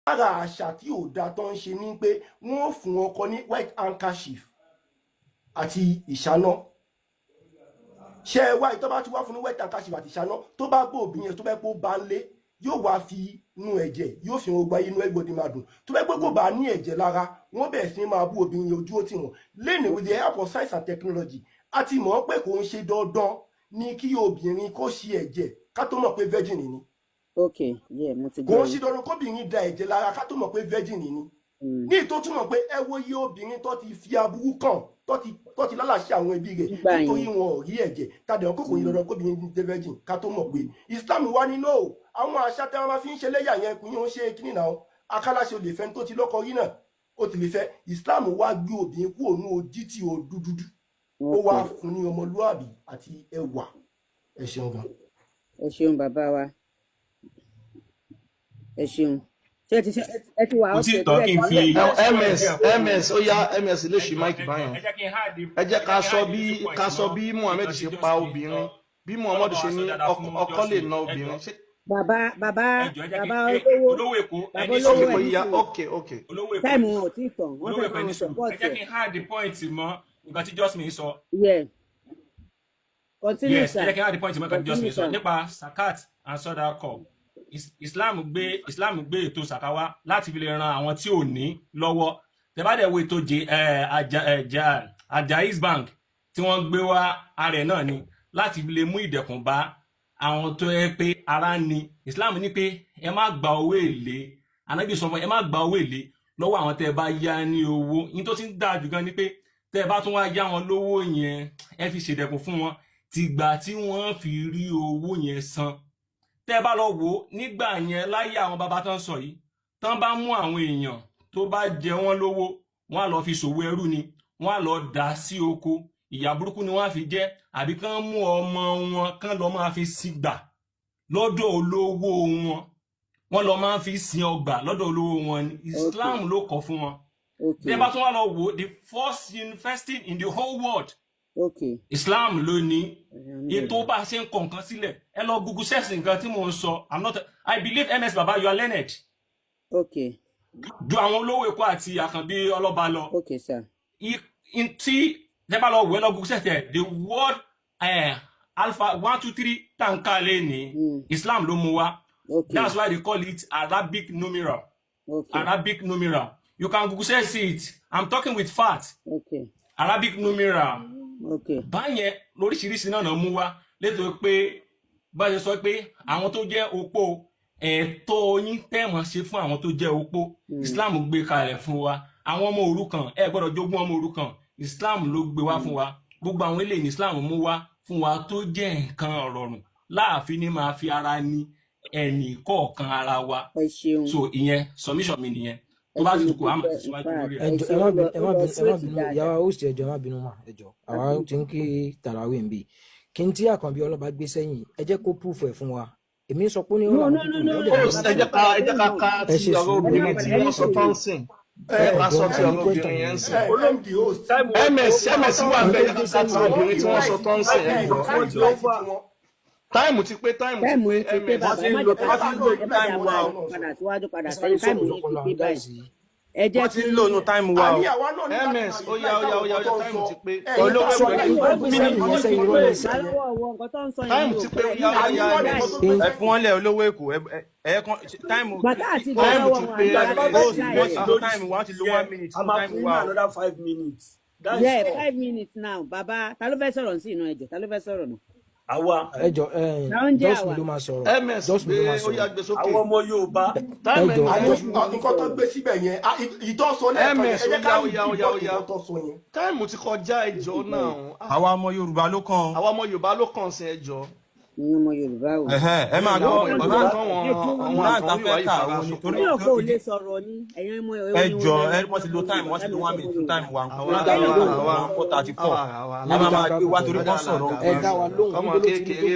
lára àṣà tí ò da tó ń ṣe ni pé wọ́n fún ọkọ ní white handkerchief àti ìṣáná. ṣé ẹ wá ìtọ́ bá ti wá fún ní white handkerchief àti ìṣáná tó bá gbọ́ obìnrin yẹn tó bá pọ̀ bá ń lé yóò wá fi inú ẹ̀jẹ̀ yóò fi hàn gba inú everybody máa dùn tó bá gbogbo bá ní ẹ̀jẹ̀ lára wọ́n bẹ̀rẹ̀ sí ní máa bú obìnrin yẹn ojú ó tì wọ́n lẹ́nu with the help of science and technology a ti mọ̀ pé kò ń ṣe dandan ní kí obìnrin kó ṣe ẹ̀jẹ̀ ká tó mọ̀ pé virgin ni. Okay, yeah, mo ti gbọ́. kò ń ṣe dandan kóbìnrin da ẹ̀jẹ̀ lára ká tó mọ̀ pé virgin ni. ní ìtò túmọ̀ pé ẹ wo iye obìnrin tó ti fi aburú kàn tó ti lálàṣẹ àwọn ẹbí rẹ̀ nítorí wọn ò rí ẹ̀jẹ̀ tàbí ọkọ̀ kò ní dandan kóbìnrin dé virgin ká tó mọ̀ pé Islam wá nínú àwọn àṣà tí wọn máa fi ń ṣe lẹ́yà yẹn kò yín ó ṣe kíní náà akálàṣe olè fẹ́ tó ti lọ́kọ rí náà ó ti lè fẹ́ Islam wá gbé obìnrin kúrò ní ojú tí ó dúdú ó wá fún ní ọmọlúàbí àti ẹwà. Ẹ ṣeun gan. Ẹ ṣeun bàbá wa. Ẹ ṣeun. Ṣé ẹ ti wà ọ̀sẹ̀ tó kí n fi ms ó yá ms lè ṣe máìkì báyọ̀. ẹ jẹ́ ká sọ bí Muhammed ṣe pa obìnrin bí Muhammed ṣe ní ọkọ lè ná obìnrin. Bàbá olówó èkó ìyá ok táìmù wọn ò tí ì tàn wọ́n fẹ́ máa ẹ support jẹ́ kí n hard the point mọ́ nǹkan tí Jasmine sọ. Continue sir. Ẹ jẹ́ kí n hard the point mọ́ nǹkan tí Jasmine sọ nípa zakat and sadaqa. Islam gbé ètò sàkáwá láti fi lè ran àwọn tí ò ní lọ́wọ́. Tẹ́ bá dẹ̀ wo ètò Jaiz Bank tí wọ́n gbé wá ààrẹ náà ni láti fi lè mú ìdẹ̀kùn bá àwọn tó yẹ pé ara ni. Islam ní pé ẹ má gba owó èlé. Ànábì sọ fún ẹ má gba owó èlé lọ́wọ́ àwọn tẹ́ bá yá ní owó. Yín tó ti ń dáa jù gan ni pé tẹ́ bá tún wá yá wọn lówó yẹn ẹ fi ṣèdẹ̀kùn fún wọn tìgbà tí wọ́n fi rí owó yẹn san. Tẹ́ bá lọ wò nígbà yẹn láyé àwọn bàbá tán sọ yìí tán bá mú àwọn èèyàn tó bá jẹ wọ́n lówó wọ́n á lọ fi ṣòwò ẹrú ni wọ́n á lọ dà sí oko ìyà burúkú ni wọ́n á fi jẹ àbí kán mú ọmọ wọn kán lọ máa fi sígbà lọ́dọ̀ olówó wọ́n lọ máa fi sin ọgbà lọ́dọ̀ olówó wọn ni Islam ló kọ̀ fún wọn. Tẹ́ bá tún wá lọ wò the first university in the whole world Islam ló ní ètò bá ṣe ń kọ nǹkan sílẹ̀ ẹ lọ Google search nǹkan tí mo ń sọ I believe MS Baba you are learned. Ju àwọn olówó Èkó àti Àkànbí Ọlọ́ba lọ. Tí tẹ́ bá lọ wò ẹ lọ Google search the word alpha 1 2 3 tàǹkà lé ní Islam ló mú wá. That's why they call it Arabic numeral. Arabic numeral. You can Google search it. I'm talking with fact. Arabic numeral. Báyẹn lóríṣiríṣi náà mú wá létò pé bá ṣe sọ pé àwọn tó jẹ́ opó ẹ̀tọ́ yín tẹ́mọ̀ ṣe fún àwọn tó jẹ́ opó Islam gbé kalẹ̀ fún wa. Àwọn ọmọ òrukàn ẹ gbọ́dọ̀ jogún ọmọ òrukàn Islam ló gbé wá fún wa. Gbogbo àwọn eléyìí ní Islam mú wá fún wa tó jẹ́ nǹkan ọ̀rọ̀rùn láàfin ní máa fi ara ní ẹnì kọ̀ọ̀kan ara wa. So ìyẹn submission mi nìyẹn. Tó bá ti kú àmọ́ síwájú lórí ẹ̀. ẹ má bínú ìyàwó host ẹjọ́ ẹ má bínú mà ẹjọ́ àwa tí ń kí tàràwé ń bì kí n tí Àkànbí Ọlọ́ba gbé sẹ́yìn ẹ jẹ́ kó proof ẹ̀ fún wa èmi sọ pé ó ní ọ̀rọ̀ àwọn ẹ jẹ́ ká ti ọ̀rọ̀ obìnrin tí wọ́n sọ tó ń sìn ẹ bá sọ ti ọ̀rọ̀ obìnrin yẹn ń sìn ms wà bẹ́ẹ̀ ká ti obìnrin tí wọ́n sọ tó ń sìn ẹ̀ jọ. Táìmù ti pé bàbá ẹ má jẹ́ ká padà síwájú padà sẹ́yìn táìmù yìí ti pé báyìí. Ẹ jẹ́ kí ló nu táìmù wa o. ms ó yá táìmù ti pé. Olówó táìmù ti pé ẹ fún wọn lẹ olówó Èkó táìmù ti pé táìmù wọn ti lo 1 minute fún táìmù wa o. Another 5 minutes. Yeah, 5 minutes now. Bàbá ta ló fẹ́ sọ̀rọ̀ sí inú ẹjọ́ ta ló fẹ́ sọ̀rọ̀ náà. Àwa ẹjọ́ Jasmine ló máa sọ̀rọ̀ ms àwọn ọmọ Yorùbá nǹkan tó gbé síbẹ̀ yẹn ìtọ́sọ lẹ́ẹ̀kan yẹn ẹ jẹ́ ká ìtọ́sọ yẹn. Táìmù ti kọjá ẹjọ́ náà. Àwa ọmọ Yorùbá ló kàn. Àwa ọmọ Yorùbá ló kàn sí ẹjọ́. Ìyẹn ọmọ Yorùbá o. Ẹ máa gbọ́ ọ̀rọ̀ àtàn fẹ́ kà wọ́n nítorí mi ò kò lè sọ̀rọ̀ ní ẹ̀yàn ọmọ ẹjọ́ wọ́n ti lo time wọ́n ti lo 1 minute fún time wa àwọn àtàwọn 4:34 ẹ máa gbé wá torí wọ́n sọ̀rọ̀ ẹ dá wa lóhùn ọmọ kékeré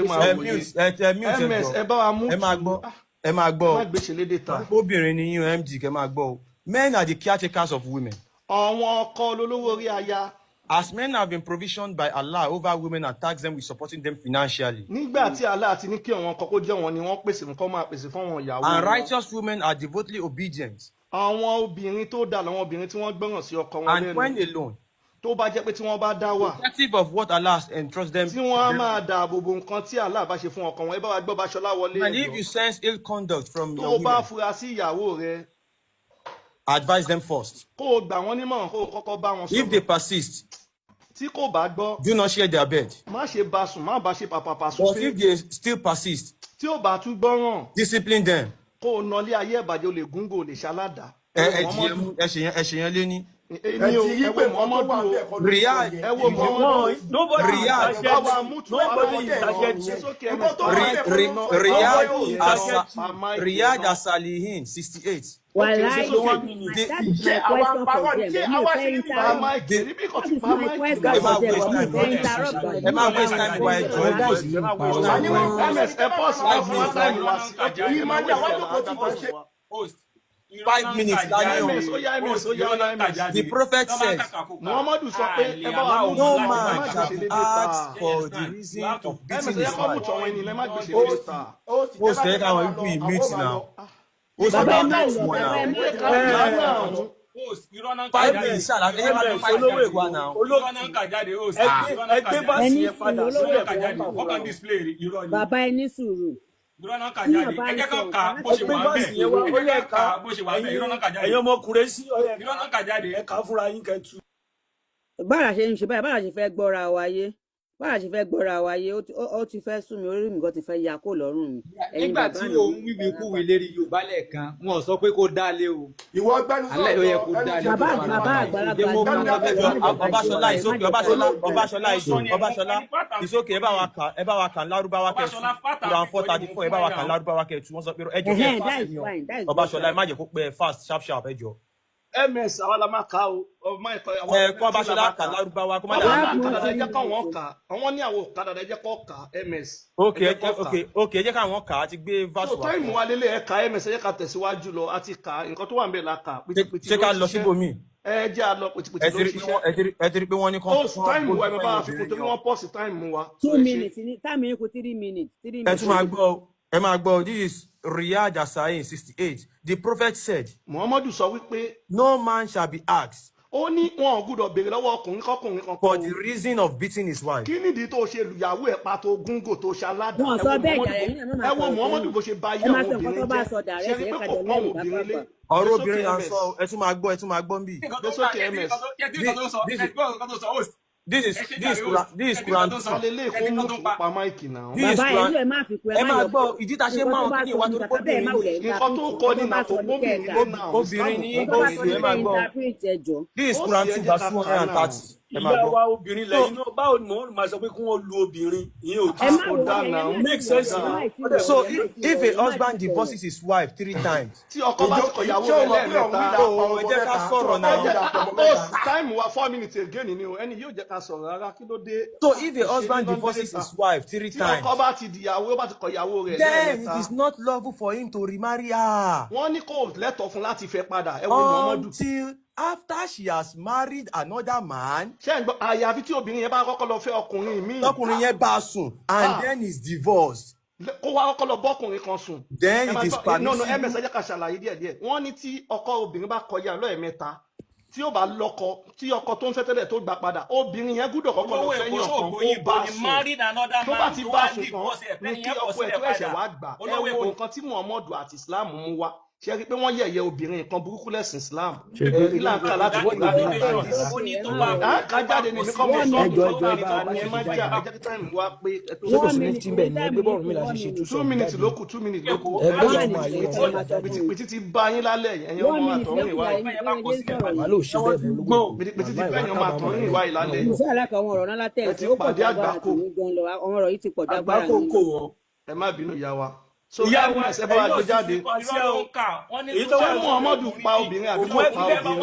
ẹ máa gbọ́ má gbèsè lédè ta. obìnrin ni UMG kẹ máa gbọ́ o men are the caretakers of women. Àwọn ọkọ olówó orí aya As men have been provisioned by Allah over women and tax them with supporting them financially. Nígbà tí Allah ti ní kí àwọn kọ́kọ́ jẹ́ wọn ni wọ́n pèsè nǹkan máa pèsè fún àwọn ìyàwó. And righteous women are devotedly obedient. Àwọn obìnrin tó dà làwọn obìnrin tí wọ́n gbọ́ràn sí ọkọ wọn lẹ́nu. And when alone, tó bá jẹ́ pé tí wọ́n bá dá wà. protective of what Allah has entrusted them. Tí wọ́n á máa dáàbò bo nǹkan tí Allah bá ṣe fún ọkọ wọn. Ẹ bá wa gbọ́ Báṣọlá wọlé. And if you sense ill conduct from your women, tó bá fura sí ìyàwó rẹ, advise them first. Kó o gbà wọ́n nímọ̀ràn kó o kọ́kọ́ bá wọn sọ̀rọ̀. If they persist, tí kò bá gbọ́, do not share their bed. má ṣe bá sùn, má bá ṣe pàpàpà sùn. But if they still persist, tí ó bá tún gbọ́ràn, discipline them. Kó o nọlé ayé ìbàjẹ́ o lè gúngò lè ṣaládàá. Ẹ̀ṣẹ̀yẹn lé ní. Èmi ò ẹ wo Muhammadu Riyad, ẹ wo Muhammadu Riyad, Riyad Asalihin 68. That is my question. 5 minutes. The prophet says, no man shall be asked for the reason of beating his wife. Most take our people in meet now. 5 minutes, bàbá ẹni sùúrù. ẹ̀yin ọmọkùnrin sí ẹ kà fúnra yín kẹtù. bára ṣe ń ṣe báyìí bára ṣe fẹ́ gbọ́ra wáyé ó ti fẹ́ sún mi orí mi gan ti fẹ́ ya kó lọ́rùn mi. nígbà tí òun wíwí kúwì lérí Yorùbá lẹ́ẹ̀kan wọn ò sọ pé kó dálé o. ìwọ gbẹnu sọ̀rọ̀ alẹ́ ló yẹ kó dálé. bàbá àgbàlagbà Ọbáṣọlá ìsókè Ọbáṣọlá ìsókè ẹ bá wa kà lárúbáwá kẹtù Quran 434 ẹ bá wa kà lárúbáwá kẹtù wọ́n sọ pé ẹ jọ fẹ́ fast ni o Ọbáṣọlá ẹ má jẹ́ kó pẹ́ fast sharp ẹ jọ. MS àwọn la máa kà o ọmọ kọ́ Ọbáṣọlá kà lárúbáwá kó má dà. ẹ jẹ́ káwọn kà àwọn ní àwọn òkàdà ẹ jẹ́ kó kà MS. ok ẹ jẹ́ káwọn kà á ti gbé verse wa. tó táìmù wa lélẹ̀ ẹ kà MS ẹ jẹ́ ká tẹ̀síwájú lọ àti kà nǹkan tó wà ń bẹ̀ la kà. ṣé ká lọ síbòmí. ẹ jẹ́ àlọ́ pìtìpìtì ló ṣiṣẹ́. ẹ ti rí pé wọ́n ní kán. ó táìmù wa ẹ bá a fi kún torí wọ́n pọ̀ sí táìmù wa. 2 minutes ní táìmù yín kù 3 minutes. ẹ máa gbọ́ this is Riyad Asahin 68. The prophet said, Muhammadu sọ wípé, no man shall be asked. Ó ní wọn ò gbúdọ̀ béèrè lọ́wọ́ ọkùnrin kan. For the reason of beating his wife. Kí nìdí tó ṣe lùyàwó ẹ̀ pa tó gúngò tó ṣaládà? Wọ́n sọ bẹ́ẹ̀ jàre ẹ wo Muhammadu bó ṣe bá yé àwọn obìnrin jẹ́. Ṣé rí pé kò pọ́n obìnrin lé? Ọ̀rọ̀ obìnrin là ń sọ ẹ tún máa gbọ́ ń bì. This is Quran 2. Ẹ máa gbọ́ ìdí ta ṣe máa ń kí ni ìwà tó kó bìnrin. Nǹkan tó kọ́ ní nà kó gbóbìnrin lé náà. Obìnrin ní ẹ máa gbọ́. This is Quran 2 verse 230. Ìyá wa obìnrin lẹ́yìn náà báwo ni mo máa sọ pé kí wọ́n lu obìnrin ìyẹn ò tí kò dá náà make sense náà. So if a husband divorces his wife 3 times. Tí ọkọ bá ti kọ ìyàwó rẹ̀ lẹ́ẹ̀mẹ́ta. Ẹ jẹ́ ká sọ̀rọ̀ náà. Time wa 4 minutes again ni o ẹni yóò jẹ́ ká sọ̀rọ̀ rárá kí ló dé. So if a husband divorces his wife 3 times. Tí ọkọ bá ti dìyàwó ó bá ti kọ ìyàwó rẹ̀ lẹ́ẹ̀mẹ́ta. Then it is not lawful for him to remarry her. Wọ́n ní kò lẹ́tọ̀ọ́ fún láti fẹ́ padà ẹ wo Muhammadu. Until after she has married another man. Ṣé ẹ gbọ́ àyàfi tí obìnrin yẹn bá kọ́kọ́ lọ fẹ́ ọkùnrin míì. Tọkùnrin yẹn bá sùn and then is divorced. Kó wá kọ́kọ́ lọ bọ́kùnrin kan sùn. Then it is permissible. MS ẹ jẹ́ ká ṣàlàyé díẹ̀díẹ̀. Wọ́n ní tí ọkọ obìnrin bá kọjá lọ́ẹ̀mẹ́ta tí ó bá lọ́kọ tí ọkọ tó ń fẹ́ tẹ́lẹ̀ tó gbà padà obìnrin yẹn gbúdọ̀ kọ́kọ́ lọ fẹ́ yàn kan ó bá sùn tó bá ti bá sùn kan ní kí ọkọ ẹ̀ tó ẹ̀ṣẹ̀ wá gbà ẹ wo nǹkan tí Muhammadu àti Islam mú wá ṣe rí pé wọ́n yẹ̀yẹ́ obìnrin kan burúkú lẹ́sìn Islam ẹ̀rí láǹkà láti wọ́n ìgbà kájáde ní nǹkan mọ̀ sọ́ọ̀bù ní ẹ má jà ẹjẹ́ kí táìmù wá pé ṣé kò sí ní tíbẹ̀ ní ẹgbẹ́ bọ́ọ̀lù mi láti ṣe 2 minutes ló kù 2 minutes ló kù pìtìpìtì ti bá yín lálẹ́ ẹ̀yin ọmọ àtọ̀rìn ìwà pìtìpìtì ti bẹ́ẹ̀ ọmọ àtọ̀rìn ìwà ìlálẹ́ ẹ ti pàdé àgbákò ẹ má bínú ìyá wa. So ìyá wọn ẹsẹ bá wa gbé jáde èyí tó wà Muhammadu pa obìnrin àbí kò pa obìnrin.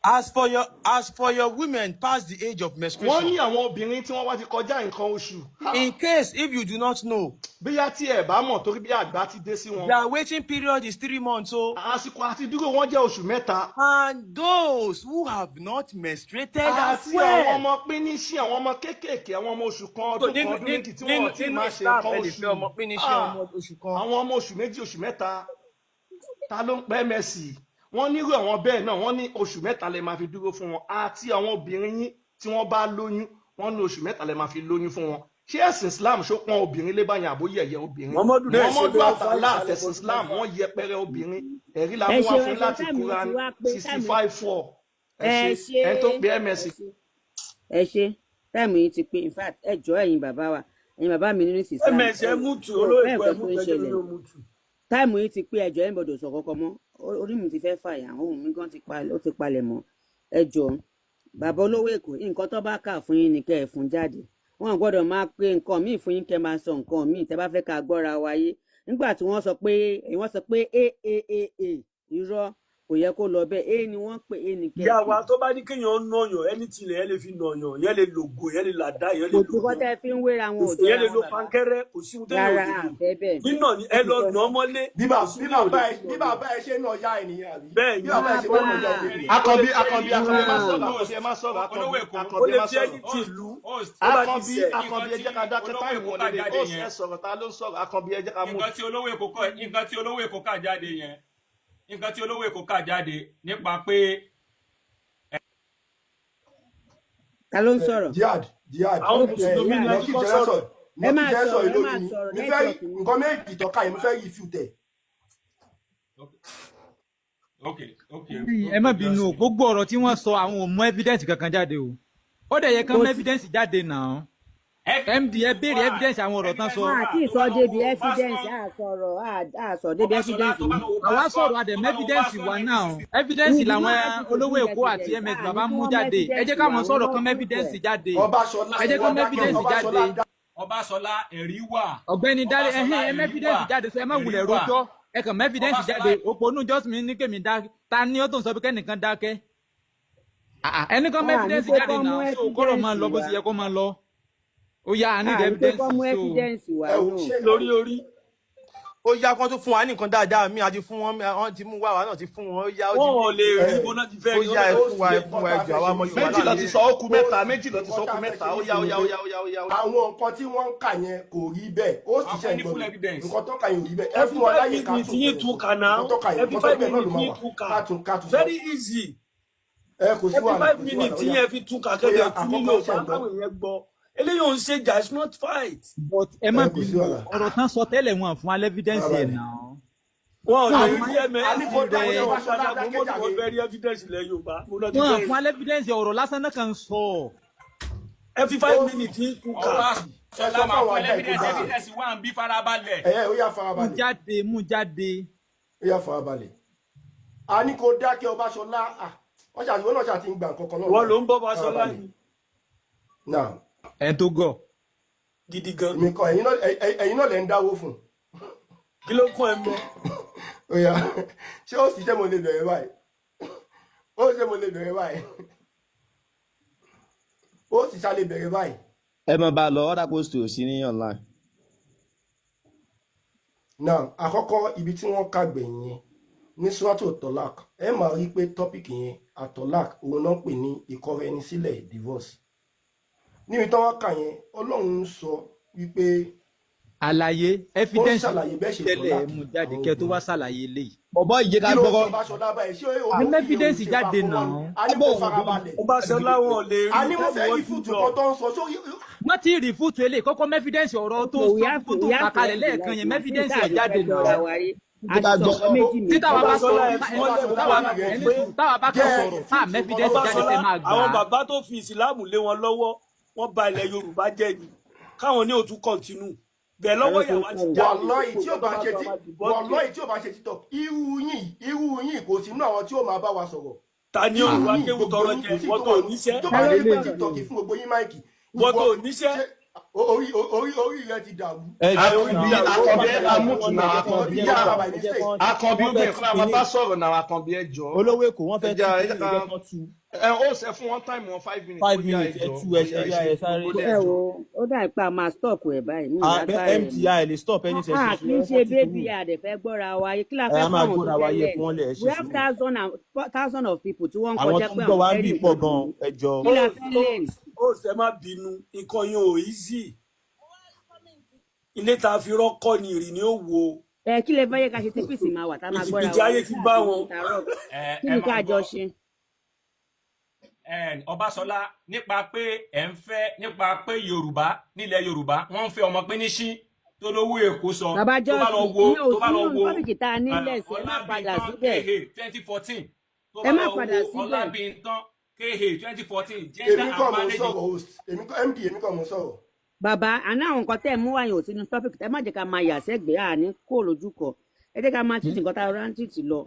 As for your women past the age of wọ́n menstruation. ní àwọn obìnrin tí wọ́n wá ti kọjá nǹkan oṣù. In case if you do not know. Bóyá tí ẹ bá mọ̀ torí bí àgbà ti dé sí wọn. Their waiting period is 3 months. So. Àsìkò àti dúró wọn jẹ́ oṣù mẹ́ta. And those who have not menstruated as àti well. àwọn ọmọ pínísì àwọn ọmọ kéékèèké àwọn ọmọ oṣù kan ọdún kan ọdún méjì tí wọ́n ti máa ṣe nǹkan oṣù. Àwọn ọmọ oṣù méjì oṣù mẹ́ta ta ló ń pẹ́ mẹ́sì. Wọ́n nírú àwọn bẹ́ẹ̀ náà wọ́n ní oṣù mẹ́ta lè máa fi dúró fún wọn àti àwọn obìnrin yín tí wọ́n bá lóyún wọ́n ní oṣù mẹ́ta lè máa fi lóyún fún wọn. Ṣé ẹ̀sìn Islam ṣó pọ́n obìnrin lé báyìí àbó yẹ̀yẹ́ obìnrin? Muhammadu àtàlà àtẹ̀sìn Islam wọ́n yẹpẹrẹ obìnrin. Ẹ̀rí la mú wá fún láti Quran 65:4. Ẹ tó pé MS. Ẹ ṣe táìmù yìí ti pé in fact ẹ jọ ẹ̀yin bàbá wa ẹ̀yin bàbá mi nínú ìsìn MS ẹ mú tù olóyè ẹ mú tẹjọ ló mú tù. Táìmù yìí ti pé ẹjọ ẹ ń gbọ́dọ̀ sọ kọ́kọ́ mọ́ orí mi ti fẹ́ fàyà ohun mi gan ti palẹ̀ mọ́ ẹjọ bàbá olówó Èkó nǹkan tó bá kà fún yín ni kẹ́ ẹ fún jáde wọn gbọ́dọ̀ máa pe nǹkan míì fún yín kẹ́ máa sọ nǹkan míì tẹ́ bá fẹ́ ká gbọ́ra wáyé nígbà tí wọ́n sọ pé irọ́ kò yẹ kó lọ bẹ́ẹ̀ ni wọ́n pè ní kẹ́. ìyá wa tó bá ní kéèyàn nàyàn ẹni tilẹ̀ yẹn lè fi nàyàn yẹn lè lògò yẹn lè làdá yẹn lè lògò. kò tí wọ́n tẹ́ fi ń wéra wọn òjò yẹn lè lo pankẹ́rẹ́ kò sí ohun tẹ́lẹ̀ òjò. nínà ni ẹ lọ nà ọmọ lé. bí bàbá ẹ ṣe náà ya ènìyàn rí. bẹ́ẹ̀ bí bàbá ẹ ṣe náà ya ènìyàn. Akànbí ẹ má sọ̀rọ̀ Akànbí ẹ jẹ́ ká dákẹ́ táyì wọlé dé ó sì ẹ sọ̀rọ̀ ta ló ń sọ̀rọ̀ Akànbí ẹ jẹ́ ká mú. nǹkan tí olówó Èkó kà jáde yẹn nǹkan tí olówó Èkó kà jáde nípa pé. ta ló ń sọ̀rọ̀. Jihad àwọn mùsùlùmí ni wọ́n kọ́ sọ̀rọ̀. ẹ máa sọ̀rọ̀ nǹkan méjì tọ́ka yìí mo fẹ́ yí fìtẹ̀. ẹ má bínú gbogbo ọ̀rọ̀ tí wọ́n sọ àwọn ò mú evidence kankan jáde o ó dẹ̀ yẹ kán mú evidence jáde náà MD ẹ béèrè evidence àwọn ọ̀rọ̀ tán sọ. àti ìsọ débi evidence àsọ débi evidence. àwa sọ̀rọ̀ àdẹ̀m evidence wa náà evidence làwọn olówó Èkó àti MS bàbá mú jáde ẹ jẹ́ káwọn sọ̀rọ̀ kán mú evidence jáde ẹ jẹ́ kán mú evidence jáde. Ọbáṣọlá ẹ̀rí wà. ọ̀gbẹ́ni Dálé ẹ mú evidence jáde sọ ẹ má wulẹ̀ rojọ́ ẹ kàn mú evidence jáde òpònú jọ́sìn ní kèmí dákẹ́ ta ni ó tó ń sọ pé kẹ́nìkan dákẹ́ ẹnì kan mú evidence jáde náà so kọ́rọ̀ máa lọ bó ti yẹ kó máa lọ. Ó yá a need evidence so lórí orí ó yá kán tó fún wa ní nǹkan dáadáa mi àti fún wọn wọ́n ti mú wá wa náà ti fún wọn ó yá wọn lè rí bó náà ti fẹ́ rí. ó yá ẹ fún wa ẹjọ́ àwa ọmọ Yorùbá méjì ló ti sọ ó kù mẹ́ta ó yá. àwọn nǹkan tí wọ́n ń kà yẹn kò rí bẹ́ẹ̀ ó sì ṣe ìgbọ̀nù nǹkan tó kà yẹn ò rí bẹ́ẹ̀ ẹ fún wọn láyè ká tún very easy. kò sí wàhálà 5 minutes yẹn fi tún kà kẹ́kẹ́ tún nílò káwọn èèyàn gbọ́ eléyìí ò ń ṣe jà it's not fight. but ẹ má bínú ọ̀rọ̀ tán sọ tẹ́lẹ̀ wọn fún alẹ́ evidence yẹn náà. wọn ò lè rí mo fẹ́ rí evidence ilẹ̀ Yorùbá. wọn fún alẹ́ evidence ọ̀rọ̀ lásán náà kan sọ. ẹ fi 5 minutes yìí kú ká. ṣọlá máa fún evidence wà ń bí farabalẹ̀. ó yá farabalẹ̀. mú jáde. ó yá farabalẹ̀. a ní kó dákẹ́ Ọbáṣọlá wọ́n ṣàtìwọ́n náà ṣàtì ń gbà nǹkan kan náà. wọ́n ló ń bọ́ Ọbáṣọlá yìí. ẹ tó gọ̀. gidi gan. mi kọ ẹ̀yin náà lẹ ń dáwó fún. kí ló kún ẹ mọ. oya ṣé ó sì ṣe mo lè bẹ̀rẹ̀ báyìí ó sì ṣá lè bẹ̀rẹ̀ báyìí. ẹ mọ̀ bá a lọ other post ò sí ní online. now àkọ́kọ́ ibi tí wọ́n kà gbẹ̀yìn yẹn ní suratul Tolak ẹ máa rí pé tọ́pìkì yẹn àtọ́lák òun náà pè ní ìkọrẹnisílẹ̀ divorce. níbi tí wọ́n kà yẹn Ọlọ́run sọ wípé àlàyé evidence tẹ́lẹ̀ mú jáde kẹ́ tó wá ṣàlàyé léyìí. bọ̀bọ̀ ìjẹ́ ká gbọ́rọ̀. ní evidence jáde náà. Ọbáṣọlá wọn lè rí. a ní mo fẹ́ rí fúùtù kan tó ń sọ sórí. wọ́n ti rí fúùtù eléyìí kọ́kọ́ evidence ọ̀rọ̀ tó kàkàlẹ̀ lẹ́ẹ̀kan yẹn evidence jáde náà. títà wa bá sọ̀rọ̀ táwa bá kọ̀ sọ̀rọ̀ fáà evidence jáde tẹ́ máa gbà. àwọn bàbá tó fi ìsìlámù lé wọn lọ́wọ́ wọ́n bà ilẹ̀ Yorùbá jẹ́ ni káwọn ní òtún kọ̀ntínú bẹ́ẹ̀ lọ́wọ́ yàrá ti já wàlọ́ọ̀ì tí ò bá ṣe TikTok irú yín kò sínú àwọn tí ó máa bá wa sọ̀rọ̀. ta ni olùwà kéwù tọrọ jẹ wọ́n tó níṣẹ́. tó bá dé pé TikTok fún gbogbo yín máìkì. wọ́n tó níṣẹ́ orí rẹ ti dàrú. Àkànbí obìnrin kan àwọn bá sọ̀rọ̀ náà Àkànbí ẹjọ́. Olówó Èkó wọ́n fẹ́ tún ó ṣe fún one time wọn 5 minutes. 5 minutes ẹ sáré. ẹ wo ó dà pé a máa stop ẹ báyìí. MTI lè stop any session. kì í ṣe bébí àdẹ̀fẹ́ gbọ́ra wa yé kí la fẹ́ fún àwọn tó tẹ́lẹ̀. We have thousands of people tí wọ́n ń kọjá pé àwọn fẹ́ẹ́ rí pọ̀ gan ẹjọ́. kí la fẹ́ lẹ́yìn. ó ṣe má bínú nǹkan yẹn ò easy. ilé tá a fi rọ́kọ́ ni ìrì ni ó wo. Kí lè fẹ́ yẹ ká ṣe tí pèsè máa wà tá a máa gbọ́ra wa. ìjà ayé ti bá wọn. kí ni ká jọ ṣe. Ọbáṣọlá nípa pé ẹ ń fẹ́ nípa pé Yorùbá nílẹ̀ Yorùbá wọ́n ń fẹ́ ọmọ pínísí tó lówó Èkó sọ tó bá lọ wo ẹ má padà síbẹ̀ 2014 ẹ má padà síbẹ̀ Ọlábìntán KH 2014 gender and management. èmi kọ́ mo sọ̀rọ̀. Bàbá àná àwọn nǹkan tẹ́ ẹ̀ mú wáyé ò sínú topic ẹ má jẹ́ ká máa yà sẹ́gbẹ̀ẹ́ àní kó lójú kọ ẹ jẹ́ ká máa títí nǹkan tá a rántí tì lọ.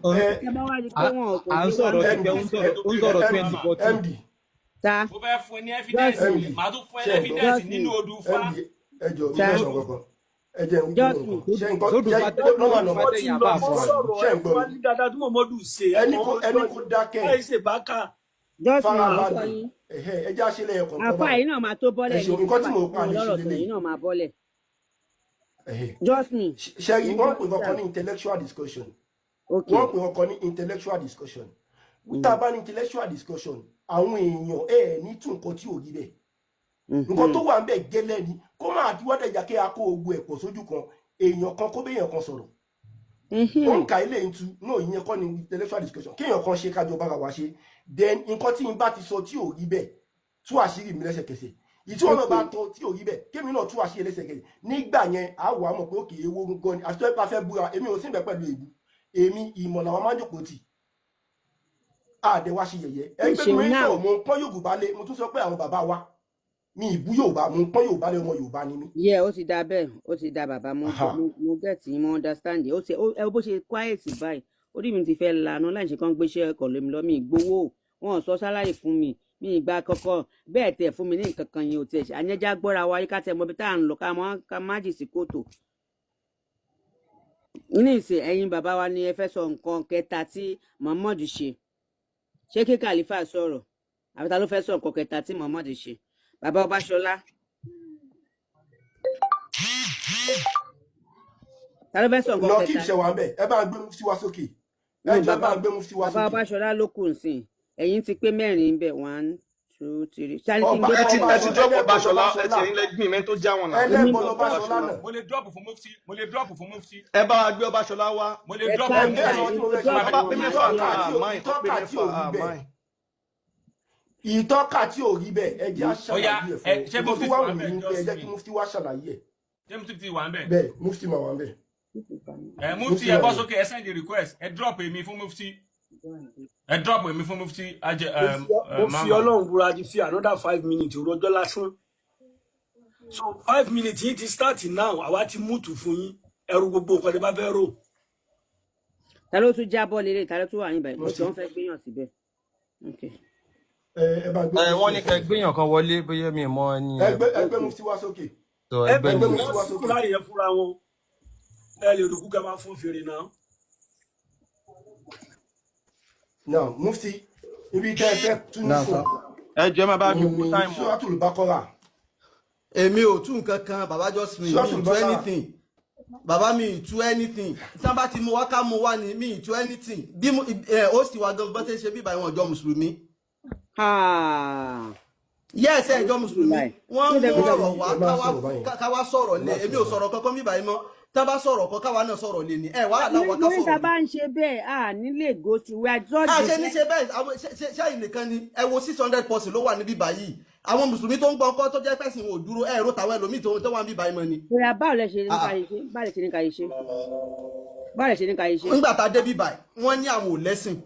ẹ bá wá rí pé wọn kò à ń sọ̀rọ̀ ẹgbẹ́ ń sọ̀rọ̀ 2014. ta mo fẹ́ fún ẹ ní evidence màá tún fún ẹ ní evidence nínú odù fa. ẹ jọ mi ò sọ kankan ẹ jẹ́ ń gbọ́ ṣe ń gbọ́ ẹni kò dákẹ́ farabalẹ̀ ẹ jẹ́ àṣẹlẹ̀ ẹ̀kọ́ kan àfa yìí náà máa tó bọ́lẹ̀ ní nǹkan tí mo pa ní lọ́rọ̀ sọ yìí náà máa bọ́lẹ̀. Justin. Ṣẹ́yìn wọ́n pè wọ́n kan ní intellectual discussion. Wọ́n pè wọ́n kan ní intellectual discussion. Tá a bá ní intellectual discussion, àwọn èèyàn ní tún nǹkan tí ò rí bẹ́ẹ̀. Nǹkan tó wà ń bẹ̀ gẹ́lẹ́ ni kó máa díwọ́dẹ̀ jà kí a kó ogun ẹ̀pọ̀ sójú kan èèyàn kan kó béèyàn kan sọ̀rọ̀. Ó ń ka ilé ìtú náà ìyẹn kọ́ ni intellectual discussion. Kéèyàn kan ṣe kájọ bára wa ṣe. Then nǹkan tí n bá ti sọ tí ò rí bẹ́ẹ̀ tú àṣírí mi lẹ́sẹ̀kẹsẹ̀. Ìtú ọ̀nà bá tọ́ tí ò rí bẹ́ẹ̀ kémi náà tú àṣírí lẹ́sẹ̀kẹsẹ̀. Nígbà yẹn a wà á mọ̀ pé òkè ewo gan ni àti tó fẹ́ búra èmi ò sí ìbẹ̀ pẹ̀lú èbú. Èmi ìmọ̀ làwọn máa ń jòkó tì. Àdẹ̀wá ṣe yẹ̀yẹ́. Ẹgbẹ́ mi ń sọ̀rọ̀ mo ń pọ́n Yorùbá lé mo tún sọ pé àwọn bàbá wa mi ìbú Yorùbá mo ń pọ́n Yorùbá lé ọmọ Yorùbá ni mí. Yẹ ó ti da bẹ́ẹ̀ ó ti da bàbá mo get mo understand ó ṣe ẹ bó ṣe quiet báyìí orí mi ti fẹ́ lànà láì ṣe kán gbéṣẹ́ ẹ̀kọ́ lèmi lọ mi ìgbowó wọn sọ sálárì fún mi mi ìgbà kọ́kọ́ bẹ́ẹ̀ tẹ̀ fún mi ní nǹkan kan yẹn ò tiẹ̀ ṣe àyẹ̀já gbọ́ra wáyé ká tẹ̀ mọ́ bí tá à ń lọ ká má jì sí kòtò. ní ìsìn ẹ̀yin bàbá wa ni ẹ fẹ́ sọ nǹkan kẹta tí Muhammad ṣe ṣé kí Khalifa sọ̀rọ̀ àbí ta ló fẹ́ sọ nǹkan kẹta tí Muhammad ṣe bàbá Ọbáṣọlá ta ló fẹ́ sọ nǹkan kẹta. lọ kí ìṣẹ̀wà ń bẹ̀ ẹ bá gbé mufti wá sókè ẹ jọ bá gbé mufti wá sókè. bàbá Ọbáṣọlá ló kù nsìn ẹ̀yin ti pé mẹ́rin ń bẹ̀ 1 2 3. ẹ ti drop Ọbáṣọlá ẹ ti ẹ̀yin lẹ́gbìn mẹ́ tó já wọn náà. ẹlẹ́gbọ̀n Ọbáṣọlá náà. mo lè drop fún mufti. ẹ bá wa gbé Ọbáṣọlá wá. mo lè drop fún mufti. Ìtọ́ka tí ò rí bẹ́ẹ̀ ẹ jẹ́ àṣàlàyé ẹ̀ fún mufti wà wù mí pé ẹ jẹ́ kí mufti wá ṣàlàyé ẹ̀. ṣé mufti wà ń bẹ̀. bẹ́ẹ̀ mufti máa wà ń bẹ̀. mufti ẹ bọ́ sókè ẹ send the request ẹ drop èmi fún mufti. ẹ drop èmi fún mufti. mo fi Ọlọ́run búra di fi another 5 minutes rọjọ́ lásán. so 5 minutes yìí ti start now àwa ti mútu fún yín ẹrù gbogbo nǹkan tí bá fẹ́ rò. ta ló tún jábọ́ lélẹ̀ ta ló tún wà níbẹ̀ lọ́sọ̀ wọn fẹ́ gbéyàn síbẹ̀. wọ́n ní kẹ́ gbéyàn kan wọlé bóyá mi mọ ẹni. ẹgbẹ́ mufti wá sókè. ẹgbẹ́ mufti wá sókè. láyé fúnra wọn ẹ lè dùkú ká máa fún fèrè náà. now mufti ibi tẹ́ ẹ fẹ́ tún ní fún. ẹ jẹ́ máa bá mi kú táìmù. Suratul Baqara. èmi ò tú nǹkan kan bàbá just me mi ì tú anything bàbá mi ì tú anything tí wọ́n bá ti mú wá ká mú wá ni mi ì tú anything bí ó sì wá gan bó ṣe ṣe bíbá ìwọ̀n ọjọ́ mùsùlùmí. Yes, ẹjọ́ mùsùlùmí wọ́n mú ọ̀rọ̀ wá káwá sọ̀rọ̀ lé èmi ò sọ̀rọ̀ kankan bíbá yìí mọ́ tá bá sọ̀rọ̀ kan káwa náà sọ̀rọ̀ lé ní ẹ wàá làwọn ká sọ̀rọ̀. nígbà bá ń ṣe bẹ́ẹ̀ à nílé gòtù wíwá jọ́ọ̀jì. ṣe ní ṣe bẹ́ẹ̀ ṣáà nìkan ni ẹ wo 600% ló wà níbí báyìí àwọn mùsùlùmí tó ń gbọ́ ọkọ tó jẹ́ pẹ̀sìn wọn ò dúró ẹ ro tàwọn ẹlòmíì tó wà níbí báyìí mọ́ ni. bóyá báwo lẹ ṣe ní ká yìí ṣe. nígbà tá a dé bí báyìí wọ́n ní àwọn ò lẹ́sìn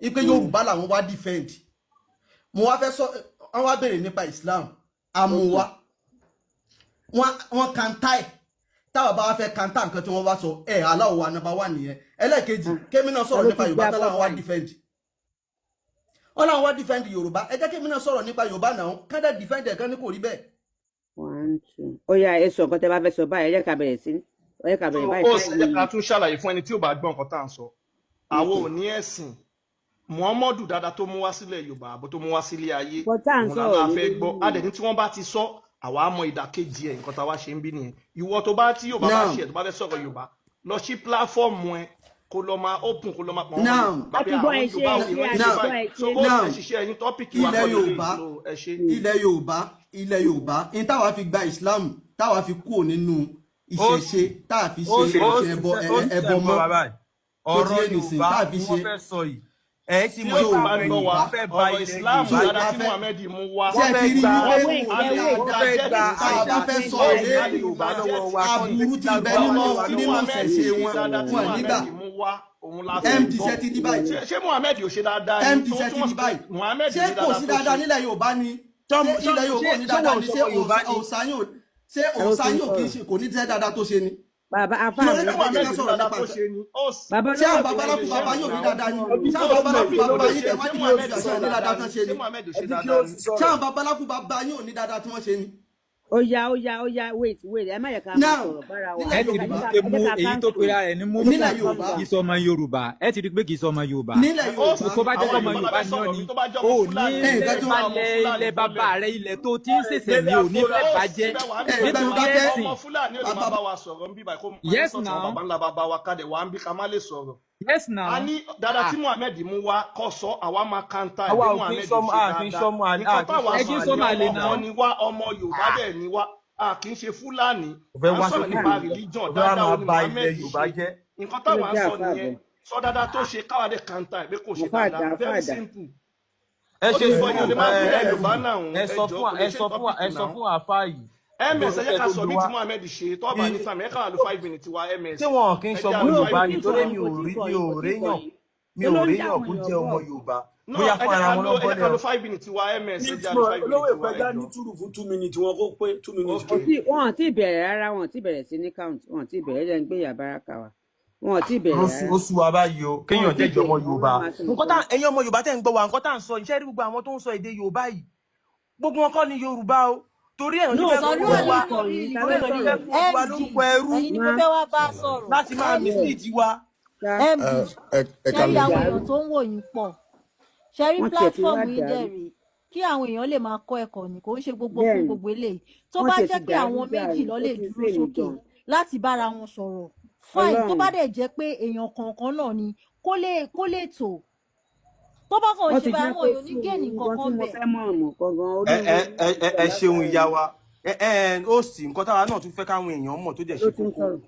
ipe Yorùbá làwọn wá defend mo wá fẹ́ sọ wọ́n wá béèrè nípa Islam àmúwá wọ́n kàńtà ẹ̀ táwọn bá wá fẹ́ kàńtà nǹkan tí wọ́n wá sọ ẹ̀ aláwọ̀ wa nàbà wà nìyẹn ẹlẹ́ẹ̀kejì kémi náà sọ̀rọ̀ nípa Yorùbá táwọn wá defend wọ́n láwọn wá defend Yorùbá ẹ jẹ́ kémi náà sọ̀rọ̀ nípa Yorùbá náà kádà defend ẹ̀ kan ní kò rí bẹ́ẹ̀. 1 2 ó yá ẹ sọ nǹkan tẹ́ bá fẹ́ sọ báyìí ẹ jẹ́ ká bẹ̀rẹ̀ sí ẹ jẹ́ ká bẹ̀rẹ̀ báyìí. ó sì jẹ́ ká tún ṣàlàyé fún ẹni tí ò bá gbọ́ nǹkan tá à ń sọ àwọn ò ní ẹ̀sìn Muhammadu dáadáa tó mú wá sílẹ̀ Yorùbá àbò tó mú wá sílé ayé òun làwọn afẹ́ gbọ́ adẹ̀ni tí wọ́n bá ti sọ àwa mọ ìdàkejì ẹ̀ nǹkan táwa ṣe ń bí nìyẹn ìwọ tó bá tí Yorùbá bá ṣe ẹ̀ tó bá fẹ́ sọ̀rọ̀ Yorùbá lọ sí pílàfọ́ọ̀mù ẹ kó lọ máa open kó lọ máa pọ̀ wọ́n bàbá àwọn Yorùbá ilẹ̀ Yorùbá ní táwa fi gba Islam táwa fi kúrò nínú ìṣẹ̀ṣe táwa fi ṣe ẹbọ mọ́ ọ̀rọ̀ Yorùbá tí wọ́n fẹ́ sọ yìí ẹ sì mọ Yorùbá lọ wá fẹ́ ba Islam dáadáa tí Muhammed mú wá wọ́n fẹ́ gba àwọn fẹ́ sọ èdè Yorùbá lọ́wọ́ wa aburú ti bẹ nínú ṣẹ̀ṣẹ̀ wọn nígbà MD ṣe ti di báyìí ṣé Muhammed ò ṣe dáadáa MD ṣe ti di báyìí ṣé kò sí dáadáa nílẹ̀ Yorùbá ni ilẹ̀ Yorùbá ò ní dáadáa ni ṣé òòsàn yóò kì í ṣe kò ní jẹ́ dáadáa tó ṣe ni. Bàbá afáàmì ṣé àwọn babaláku bàbá yóò ní dáadáa ni ṣé àwọn babaláku bàbá yìí tẹ̀ wájú yóò fi àṣà ní dáadáa tán ṣe ni ṣé àwọn babaláku bàbá yóò ní dáadáa tí wọ́n ṣe ni. ó yá wait ẹ má yẹ ká máa sọ̀rọ̀ bára wa. ẹ ti rí pé mú èyí tó pera rẹ̀ ní mú kì í sọ ọmọ Yorùbá ẹ ti rí pé kì í sọ ọmọ Yorùbá kó bá jẹ́ ọmọ Yorùbá ni ọ́ ni ó ní ilẹ̀ bàbá rẹ̀ ilẹ̀ tó ti ń ṣẹ̀ṣẹ̀ ní ò ní fẹ́ bàjẹ́ nítorí ẹ̀sìn. Yes now. Yes now. a ní dáadáa tí Muhammed mú wá kọ́ sọ àwa máa kanta ẹ̀ bí Muhammed ṣe dáadáa nǹkan táwa sọ ní ọmọ Yorùbá bẹ́ẹ̀ ni wá a kì í ṣe Fúlàní à ń sọ nípa religion dáadáa ní Muhammed ṣe nǹkan táwa ń sọ nìyẹn sọ dáadáa tó ṣe káwádé kanta ẹ̀ pé kò ṣe dáadáa very simple. ẹ sọ fún àfáà yìí. ms ẹ jẹ́ ká sọ bí tí Muhammed ṣe tó bá ní sàmì ẹ ká lò 5 minutes wa ms. tí wọn kì í ṣe ọmọ Yorùbá nítorí mi ò réyàn kó jẹ́ ọmọ Yorùbá bóyá fún ara wọn lọ́gbọ́n ẹ ká lò 5 minutes wa ms ẹ jẹ́ lò 5 minutes wa. olówó ìpẹja ní túrù fún 2 minutes wọn kó pé 2 minutes. wọn ti bẹ̀rẹ̀ rárá wọn ti bẹ̀rẹ̀ sí ní count wọn ti bẹ̀rẹ̀ jẹ́ ń gbé Yàbáràkà wa wọn ti bẹ̀rẹ̀ rárá. oṣù wa báyìí o kéèyàn jẹ́jọ́ ọmọ Yorùbá nǹkan tá ẹ̀yin ọmọ Yorùbá tẹ́ ń gbọ́ wa nǹkan tá à ń sọ iṣẹ́ rí gbogbo àwọn tó ń sọ èdè Yorùbá yìí gbogbo wọn kọ́ ni Yorùbá o torí ẹ̀ ní fẹ́ fún wa lórúkọ ẹrú láti máa mísíìtì wa. ṣẹ́rí àwọn èèyàn tó ń wò yín pọ̀ ṣẹ́rí pílátífọ́ọ̀mù yìí dẹ̀rẹ̀ kí àwọn èèyàn lè máa kọ́ ẹ̀kọ́ ní kò ń ṣe gbogbo fún gbogbo eléyìí tó bá jẹ́ pé àwọn méjì ló lè dúró sókè láti bára wọn sọ̀rọ̀ fine tó bá dẹ̀ jẹ́ pé èèyàn kọ̀ọ̀kan náà ni kó lè tò tó bá kàn ṣe bá wọn yóò ní géènì kankan bẹ̀. ẹ ṣeun ìyá wa ó sì nǹkan táwa náà tún fẹ́ káwọn èèyàn mọ̀ tó dẹ̀ ṣe kókó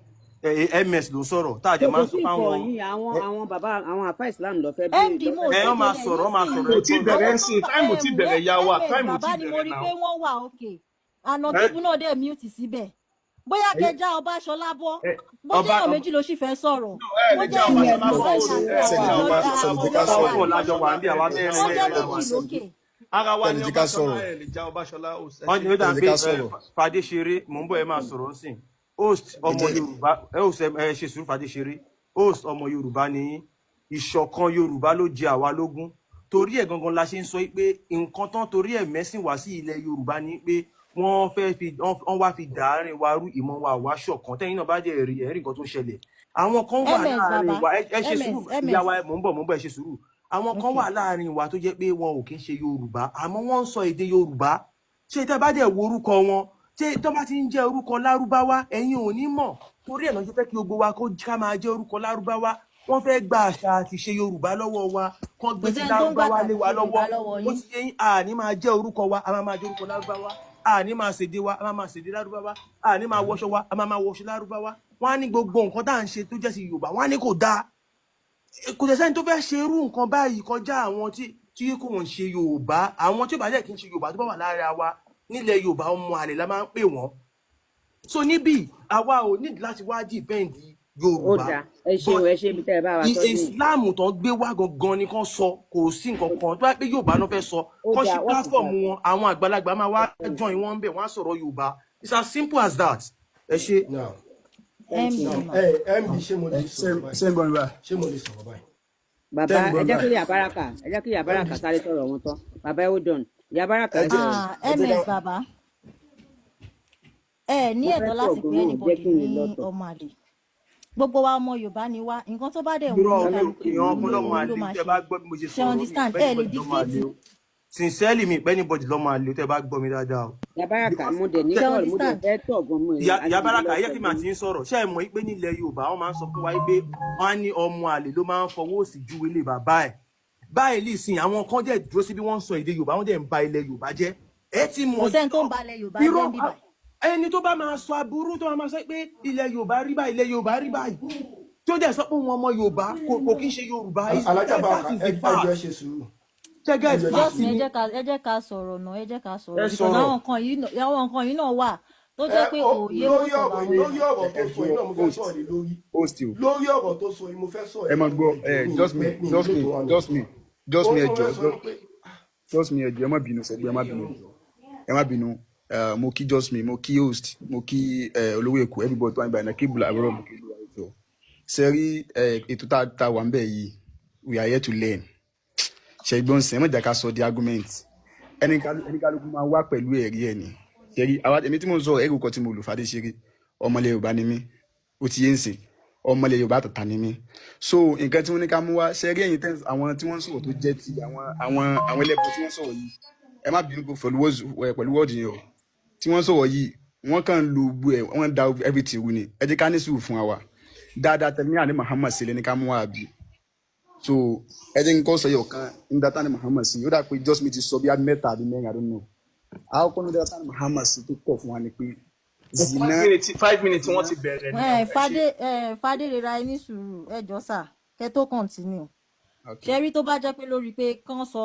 ms ló sọ̀rọ̀ tá a jẹ́ máa ń sọ fáwọn. àwọn bàbá àwọn àfáà Islam lọ fẹ́ bí. wọ́n máa sọ̀rọ̀ kò tí bẹ̀rẹ̀ ń sìn táìmù tí bẹ̀rẹ̀ yá wa táìmù tí bàbá ni mo bẹ̀rẹ̀ rí náà. pé wọ́n wà òkè àná tíbù náà dẹ̀ mute síbẹ̀ bóyá kẹjá Ọbáṣọlá bọ́ bó jẹ́ àwọn méjì ló sì fẹ́ sọ̀rọ̀ bó jẹ́ ara wa ni Ọbáṣọlá wọ́n ní ó dà bí Fadéṣeré mò ń bọ̀ ẹ máa sọ̀rọ̀ sí host ọmọ Yorùbá ẹ ṣe sùúrù Fadéṣeré host ọmọ Yorùbá ni ìṣọ̀kan Yorùbá ló jẹ àwa lógún torí ẹ̀ gangan la ṣe ń sọ pé nǹkan tán torí ẹ̀ mẹ́sìn wá sí ilẹ̀ Yorùbá ni pé wọ́n wá fi dàárín wa rú ìmọ̀ wa wá ṣọ̀kan tẹ́yìn náà bá jẹ́ rí ẹ̀rí nǹkan tó ṣẹlẹ̀ àwọn kan wà láàrin wa ẹ ṣe sùúrù ìyàwó ẹ mò ń bọ̀ ẹ ṣe sùúrù àwọn kan wà láàrin wa tó jẹ́ pé wọn ò kí ń ṣe Yorùbá àmọ́ wọ́n ń sọ èdè Yorùbá ṣé tẹ́ bá dẹ̀ wo orúkọ wọn ṣé tó bá ti ń jẹ́ orúkọ Lárúbáwá ẹ̀yin ò ní mọ̀ torí ẹ̀ ló ṣe fẹ́ kí gbogbo wa kó ká máa jẹ́ orúkọ Lárúbáwá wọ́n fẹ́ gba àṣà àti ṣe Yorùbá lọ́wọ́ wa kán gbé sí Lárúbáwá lé wa lọ́wọ́ ó ti yẹ yín àní máa jẹ́ orúkọ wa a máa jẹ́ orúkọ Lárúbáwá àní máa ṣèdè wa a máa ṣèdè Lárúbáwá àní máa wọṣọ wa a máa wọṣọ Lárúbáwá wọ́n á ní gbogbo nǹkan tá à ń ṣe tó jẹ́ sí Yorùbá wọ́n á ní kò dáa kò tẹ̀ sẹ́ni tó fẹ́ ṣe irú nǹkan báyìí kọjá àwọn tí kò ń ṣe Yorùbá àwọn tí ó bá jẹ́ kí n ṣe Yorùbá tó bá wà lára wa nílẹ̀ Yorùbá ọmọ àlè la máa ń pè wọ́n so níbí àwa ò nídìí láti wá dìbẹ́ǹdì Yorùbá Islam tó gbé wá gangan ni kàn sọ kò sí nǹkan kan tó bá pé Yorùbá náà fẹ́ sọ kàn sí pílátọ̀mù wọn àwọn àgbàlagbà máa wá join wọn bẹ̀ wọ́n á sọ̀rọ̀ Yorùbá it's as simple as that ẹ ṣe. md ṣé mo lè sọ̀rọ̀ báyìí. bàbá ẹ jẹ́ kí Yàbáràkà sáré sọ̀rọ̀ wọn tán bàbá ẹ ó dọ̀n Yàbáràkà. ms bàbá ẹ ní ẹ̀tọ́ láti pè anybody ní ọmọ àlè gbogbo wa ọmọ Yorùbá ni wá nǹkan tó bá dẹ̀ wù ló máa ṣe understand ẹ lè dictate. Sincerely mi pé anybody lọ́mọ àlè tẹ́ bá gbọ́ mi dáadáa o. Yabaraka mo dẹ̀ ní bọ́ọ̀lù mo dẹ̀ fẹ́ tọ̀ gan mọ́ ẹ̀. Yabaraka ayé kí màá ti ń sọ̀rọ̀ ṣé ẹ mọ̀ pé nílẹ̀ Yorùbá wọ́n máa ń sọ fún wa pé wọ́n á ní ọmọ àlè ló máa ń fọwọ́ òsì ju ilé bàbá ẹ̀. Báyìí lè sìn àwọn kan dẹ̀ dúró síbi wọ́n ń sọ èdè Yorùbá wọ́n dẹ̀ ń ba ilẹ̀ Yorùbá jẹ́. Ẹ ti mọ̀ kò sẹ́ni tó ń ba ilẹ̀ Yorùbá jẹ́ bíbá. Ẹni tó bá máa sọ aburú tó máa sọ pé ilẹ̀ Yorùbá rí báyìí ilẹ̀ Yorùbá rí báyìí tí ó dẹ̀ sọ pé wọn ọmọ Yorùbá kò kí ń ṣe Yorùbá. Alájàbá ẹjọ́ ṣe sùúrù. ẹ jẹ́ ká sọ̀rọ̀ náà ẹ jẹ́ ká sọ̀rọ̀ because àwọn nǹkan yìí náà wà tó jẹ́ pé òye lórí ọ̀rọ̀ tó sọ yìí náà mo fẹ́ sọ̀rọ̀ lórí ọ̀rọ̀ tó sọ yìí mo fẹ́ sọ̀rọ̀. ẹ máa gbọ́ just me ẹjọ́ ẹ má bínú sẹ́gbẹ́ ẹ má bínú mo kí just me mo kí host mo kí olówó èkó everybody tó wà nígbà yẹn kí bùlà àbúrò mo kí bùlà ètò sẹ́rí ètò tá a wà ń bẹ̀ yìí we are here to learn ṣẹgbọn sẹ mọ ìjàkà sọ di argument ẹni kálukú máa wá pẹ̀lú ẹ̀rí ẹ ní ṣẹrí àwa èmi tí mo ń sọ ẹrù kan tí mo lò fàdé ṣeré ọmọlẹ̀ Yorùbá ni mí ó ti yé ń sìn ọmọlẹ̀ Yorùbá tàtà ni mí so nǹkan tí wọ́n ní ká mú wá ṣẹrí ẹ̀yin tẹ àwọn tí wọ́n sọ̀rọ̀ tó jẹ́ ti àwọn ẹlẹ́bọ tí wọ́n sọ̀rọ̀ yìí ẹ má bínú pẹ̀lú wọ́ọ̀dù yẹn o tí wọ́n sọ̀rọ̀ yìí wọ́n kàn lu gbogbo ẹ̀ wọ́n da everything wù ni ẹ jẹ́ ká ní sùúrù fún wa dáadáa tẹ̀lé àní Muhammad sílẹ̀ ní ká mú wá bí so ẹ jẹ́ nǹkan sọ yọ̀ kan ní data ní Muhammad sí ó dà pé just me ti sọ bí i mẹ́ta àbí mẹ́rin I don't know àwọn kan ní data ní Muhammad sí tó kọ̀ fún wa ni pé zina 5 minutes wọ́n ti bẹ̀rẹ̀ ní. Fadé rera ẹni sùúrù ẹjọ́ sà kẹ́ tó continue ṣẹ́rí tó bá jẹ́ pé lórí pé kán sọ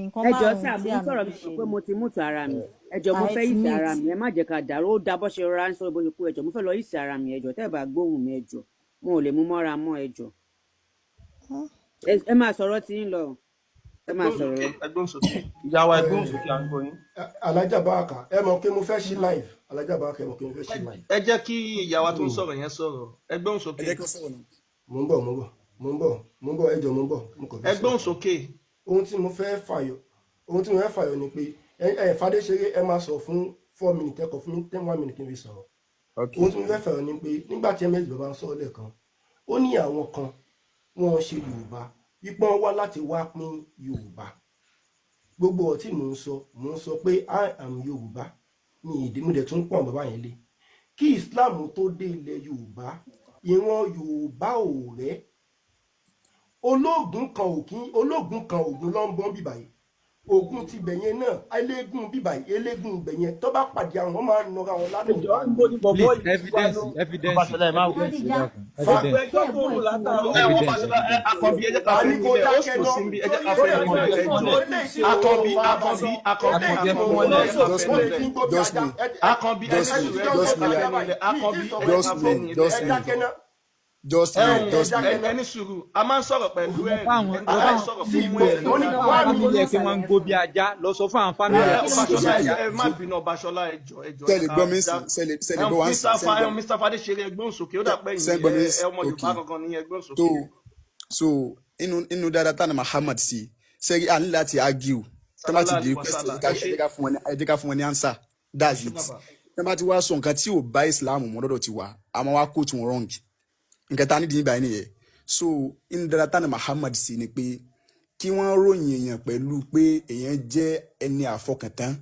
nǹkan márùn-ún ẹjọ́ sà mo sọ̀rọ̀ mi pé mo ti mútu ara mi ẹjọ́ mo fẹ́ yìí sí ara mi ẹ má jẹ́ ká dàrú ó da bó ṣe rọra ń sọ bó ṣe kú ẹjọ́ mo fẹ́ lọ yìí sí ara mi ẹjọ́ tẹ́ ẹ bá gbóhùn mi ẹjọ́ mo ò lè mú mọ́ra mọ́ ẹjọ́ ẹ máa sọ̀rọ̀ tí ń lọ ẹ máa sọ̀rọ̀. ìyàwó ẹgbọ́n sókè à ń gbọ́ yín. Alájàbáàkà ẹ mọ̀ pé mo fẹ́ ṣí live Alájàbáàkà ẹ mọ̀ pé mo fẹ́ ṣí live. ẹ jẹ́ kí ìyàwó tó ń sọ̀rọ̀ yẹn sọ̀rọ̀ ẹgbọ́n sókè. mo ń bọ̀ ẹjọ́ mo ń bọ̀. ẹgbọ́n sókè. ohun tí mo fẹ́ fàyọ ni pé Fadéṣeré ẹ máa sọ fún 4 minutes ẹ kọ fún 1 minute kí n fi sọ̀rọ̀. ohun tí mo fẹ́ fàyọ ni pé nígbà tí ms bàbá ń sọ lẹ́ẹ̀kan ó ní àwọn kan wọ́n ṣe Yorùbá pípọ́n wá láti wá pín Yorùbá gbogbo ọtí mò ń sọ pé I am Yorùbá ní èdè mo dẹ̀ tún pọ̀n bàbá yẹn lé kí Islam tó dé ilẹ̀ Yorùbá ìran Yorùbá ò rẹ́ ológun kan ògún ló ń bọ́ bíbáyìí ogun ti bẹ̀yẹn náà eléégún bíbáyìí eléégún bẹ̀yẹn tó bá pàdé àwọn wọn máa ń nọra wọn ládùúgbò. ẹni sùúrù a máa ń sọ̀rọ̀ pẹ̀lú ẹ̀ a sọ̀rọ̀ fún mú ẹ̀ lórí ẹ̀ pé wọ́n ń gbó bí ajá lọ sọ fún àwọn fámìlì ẹ má bínú Ọbaṣọlá ẹjọ́ tẹ́lẹ̀ gbọ́ mi sẹ́lẹ̀ bọ́ wá ń sẹ́lẹ̀ Mr. Fadéṣeré ẹgbọ́n sókè ó dà pé ìyẹn ọmọ Yorùbá kankan ní ẹgbọ́n sókè. so inú dáadáa tánà Muhammad sí sẹ́rí à ń láti argue tẹ́ ti di question ẹ jẹ́ ká fún wọn ní answer that's it tẹ́ ti wá sọ nǹkan tí ò bá Islam mọ́ lọ́dọ̀ ti wà àmọ́ wá kó tí wọ́n wrong nǹkan tá a nídìí níbàá nìyẹn so inú dáadáa tánà Muhammad sí ni pé kí wọ́n ròyìn èèyàn pẹ̀lú pé èèyàn jẹ́ ẹni àfọkàntán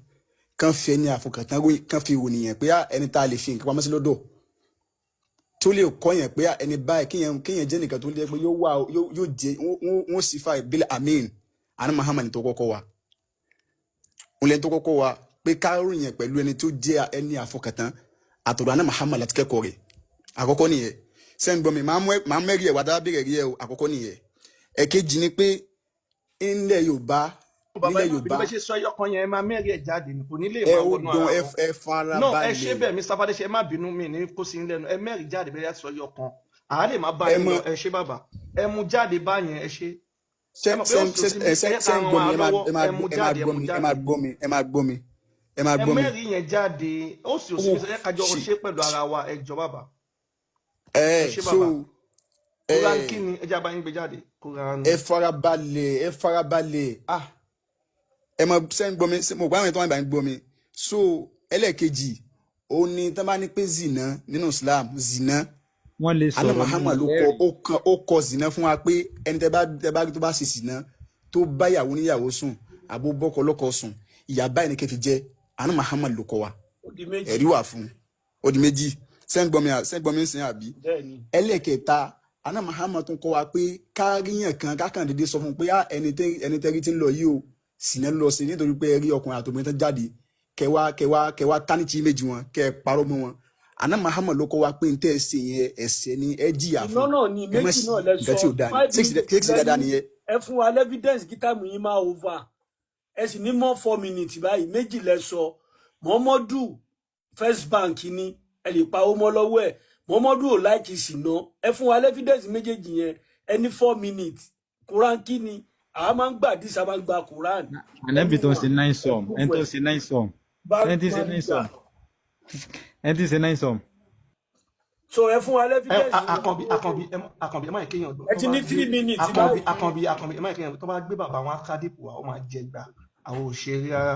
kàn fi ẹni àfọkàntán kàn fi ròyìn yẹn pé ẹni tá a lè fi nǹkan pamọ́ sí lọ́dọ̀ tó lè kọ́ yẹn pé ẹni báyìí kéèyàn jẹ́ nìkan tó lè pé yóò jẹ́ wọ́n sì fa ìbílẹ̀ amin àná Muhammad tó kọ́kọ́ wa òun lẹ́ni tó kọ́kọ́ wa pé ká ròyìn yẹn pẹ̀lú ẹni tó jẹ́ ẹni àfọkàntán àtọ̀dọ̀ àná Muhammad láti kẹ́kọ̀ọ́ rẹ̀ àkọ́kọ́ nìyẹn sẹ́ni gbọ́n mi máa mẹ́rí ẹ̀ wá dábàá bẹ̀rẹ̀ rí ẹ̀ o àkọ́kọ́ nìyẹn ẹ̀kejì ni pé ilẹ̀ Yorùbá bí bá ṣe sọ ẹyọkan yẹn ẹ máa mẹ́rin ẹ̀ jáde kò ní lè máa wọnú ara wọn. ẹ fara náà balẹ̀ ẹ ṣe bẹ́ẹ̀ Mr. Fadéṣe ẹ má bínú mi ní kó sí lẹ́nu ẹ mẹ́rin jáde bẹ́ẹ̀ sọ ẹyọkan àá lè má bá yín lọ ẹ ṣe bàbá ẹ mú jáde báyẹn ẹ ṣe. ẹ máa gbọ́ mi. ẹ mẹ́rin yẹn jáde ó sì ẹ kájọ ṣe pẹ̀lú ara wa ẹ jọ bàbá. ẹ ṣe bàbá kóran kí ni ẹ jẹ́ abáyín gbé jáde kóran. ẹ farabalẹ̀ ẹ mọ sẹ́ń gbọ́ mi mo gbọ́ àwọn ìtàn ìbá ń gbọ́ mi so ẹlẹ́ẹ̀kejì ó ní tán bá ní pé zina nínú Islam zina wọ́n lè sọ̀rọ̀ àná Muhammad ló ó kọ zina fún wa pé ẹni tẹ́ bá tó bá ṣe zina tó bá ìyàwó níyàwó sùn àbó bọ́kọ lọ́kọ sùn ìyà báyìí ni kẹ́ fi jẹ àná Muhammad ló kọ wa ẹ̀rí wà fún ó di méjì sẹ́ńgbọ́n mi sìn àbí ẹlẹ́kẹta àná Muhammad tún kọ wa pé káríyàn kan kákan dédé sọ fún pé ẹni tẹ́rí tí ń lọ yìí o sìnà lọ sí nítorí pé ẹ rí ọkùnrin àtòmí tán jáde kẹwàá tánìtì méjì wọn kẹ parọ́ mọ́ wọn àná Muhammad ló kọ wa pé ntẹ́ ẹsẹ̀ yẹn ẹsẹ̀ ni ẹ jìyà fún ẹ mọ̀ sí nǹkan tí ò dáa ní six dáadáa nìyẹn. ẹ fún wa lẹ́fídẹ́ǹsì kí táìmù yín máa over ẹ sì ní mọ́ 4 minutes báyìí méjì lẹ sọ Muhammadu First Bank ni ẹ lè pa owó mọ́ lọ́wọ́ ẹ̀ Muhammadu ò láìkì sìnà ẹ fún wa lẹ́fídẹ́ǹsì méjèèjì yẹn ẹ ní 4 minutes Quran kí ni àá máa ń gbà dísà máa ń gba Quran. ànábì tó ń ṣe 9 sọm ẹni tó ń ṣe 9 sọm ẹni tí ń ṣe 9 sọm ẹni tí ń ṣe 9 sọm. so ẹ fún wa lẹ́fídẹ́ǹsì. Àkànbí ẹ má yẹ kéèyàn. ẹ ti ní 3 minutes. Àkànbí ẹ má yẹ kéèyàn tó bá gbé bàbá wọn akádìpọ̀ wa ó máa jẹ gbà àwọn òṣèré rárá.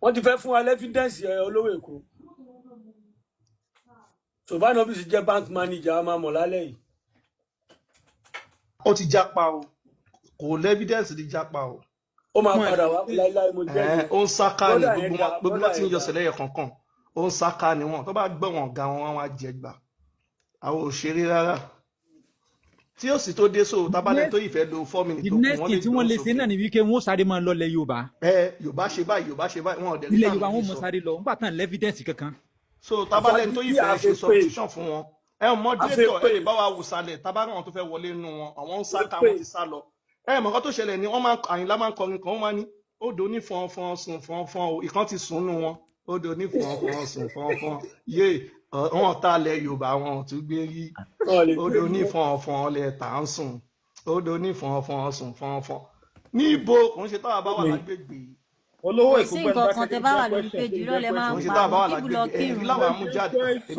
wọ́n ti fẹ́ fún wa lẹ́fídẹ́ǹsì olówó Èkó. tòbánà bí sì jẹ́ bank manager a máa mọ̀ lálẹ́ yìí. ó ti jápa o kò lẹ́fídẹ́ǹsì ti jápa o. ó máa padà wá láíláí mo jẹ́ ní. ó ń sáká ní gbogbo wọn tí ń yọsẹ̀ lẹ́yẹ kankan ó ń sáká ní wọn tó bá gbọ́ wọn ga wọn wá jẹ gbà àwọn òṣèré rárá tí ó sì tó dé so tábàlẹ̀ tó ìfẹ́ lo 4 minutes. the next thing tí wọ́n lè ṣe náà ni wípé wọ́n sáré máa lọ lẹ̀ Yorùbá. Yorùbá ṣe báyìí wọn ò dẹ̀ ilẹ̀ Yorùbá wọn mọ̀ sáré lọ nígbà tán lẹ́fídẹ́ǹsì kankan. so tábàlẹ̀ tó ìfẹ́ ṣe substitution fún wọn mọ́dúrétọ̀ ẹ̀ bá wa wò sálẹ̀ tábàlẹ̀ wọn tó fẹ́ wọlé nínú wọn àwọn ń sáká wọn ti sá lọ mọ̀kàn tó ṣẹlẹ̀ ni Àyìnlá máa ń kọrin kan wọ́n máa ní odò ní fọ́nfọ́n sùn fọ́nfọ́n o ìkan ti sùn nù wọn odò ní fọ́nfọ́n sùn fọ́nfọ́n yé wọn ta lẹ Yorùbá wọn ò tún gbé rí odò ní fọ́nfọ́n lẹ tà ń sùn odò ní fọ́nfọ́n sùn fọ́nfọ́n níbo kò ń ṣe táwa bá wà lágbègbè olówó Èkó gbẹ nǹkan kan tẹ bá wà lórí péjì ìrọ̀lẹ́ máa ń pa kíbu lọ kírun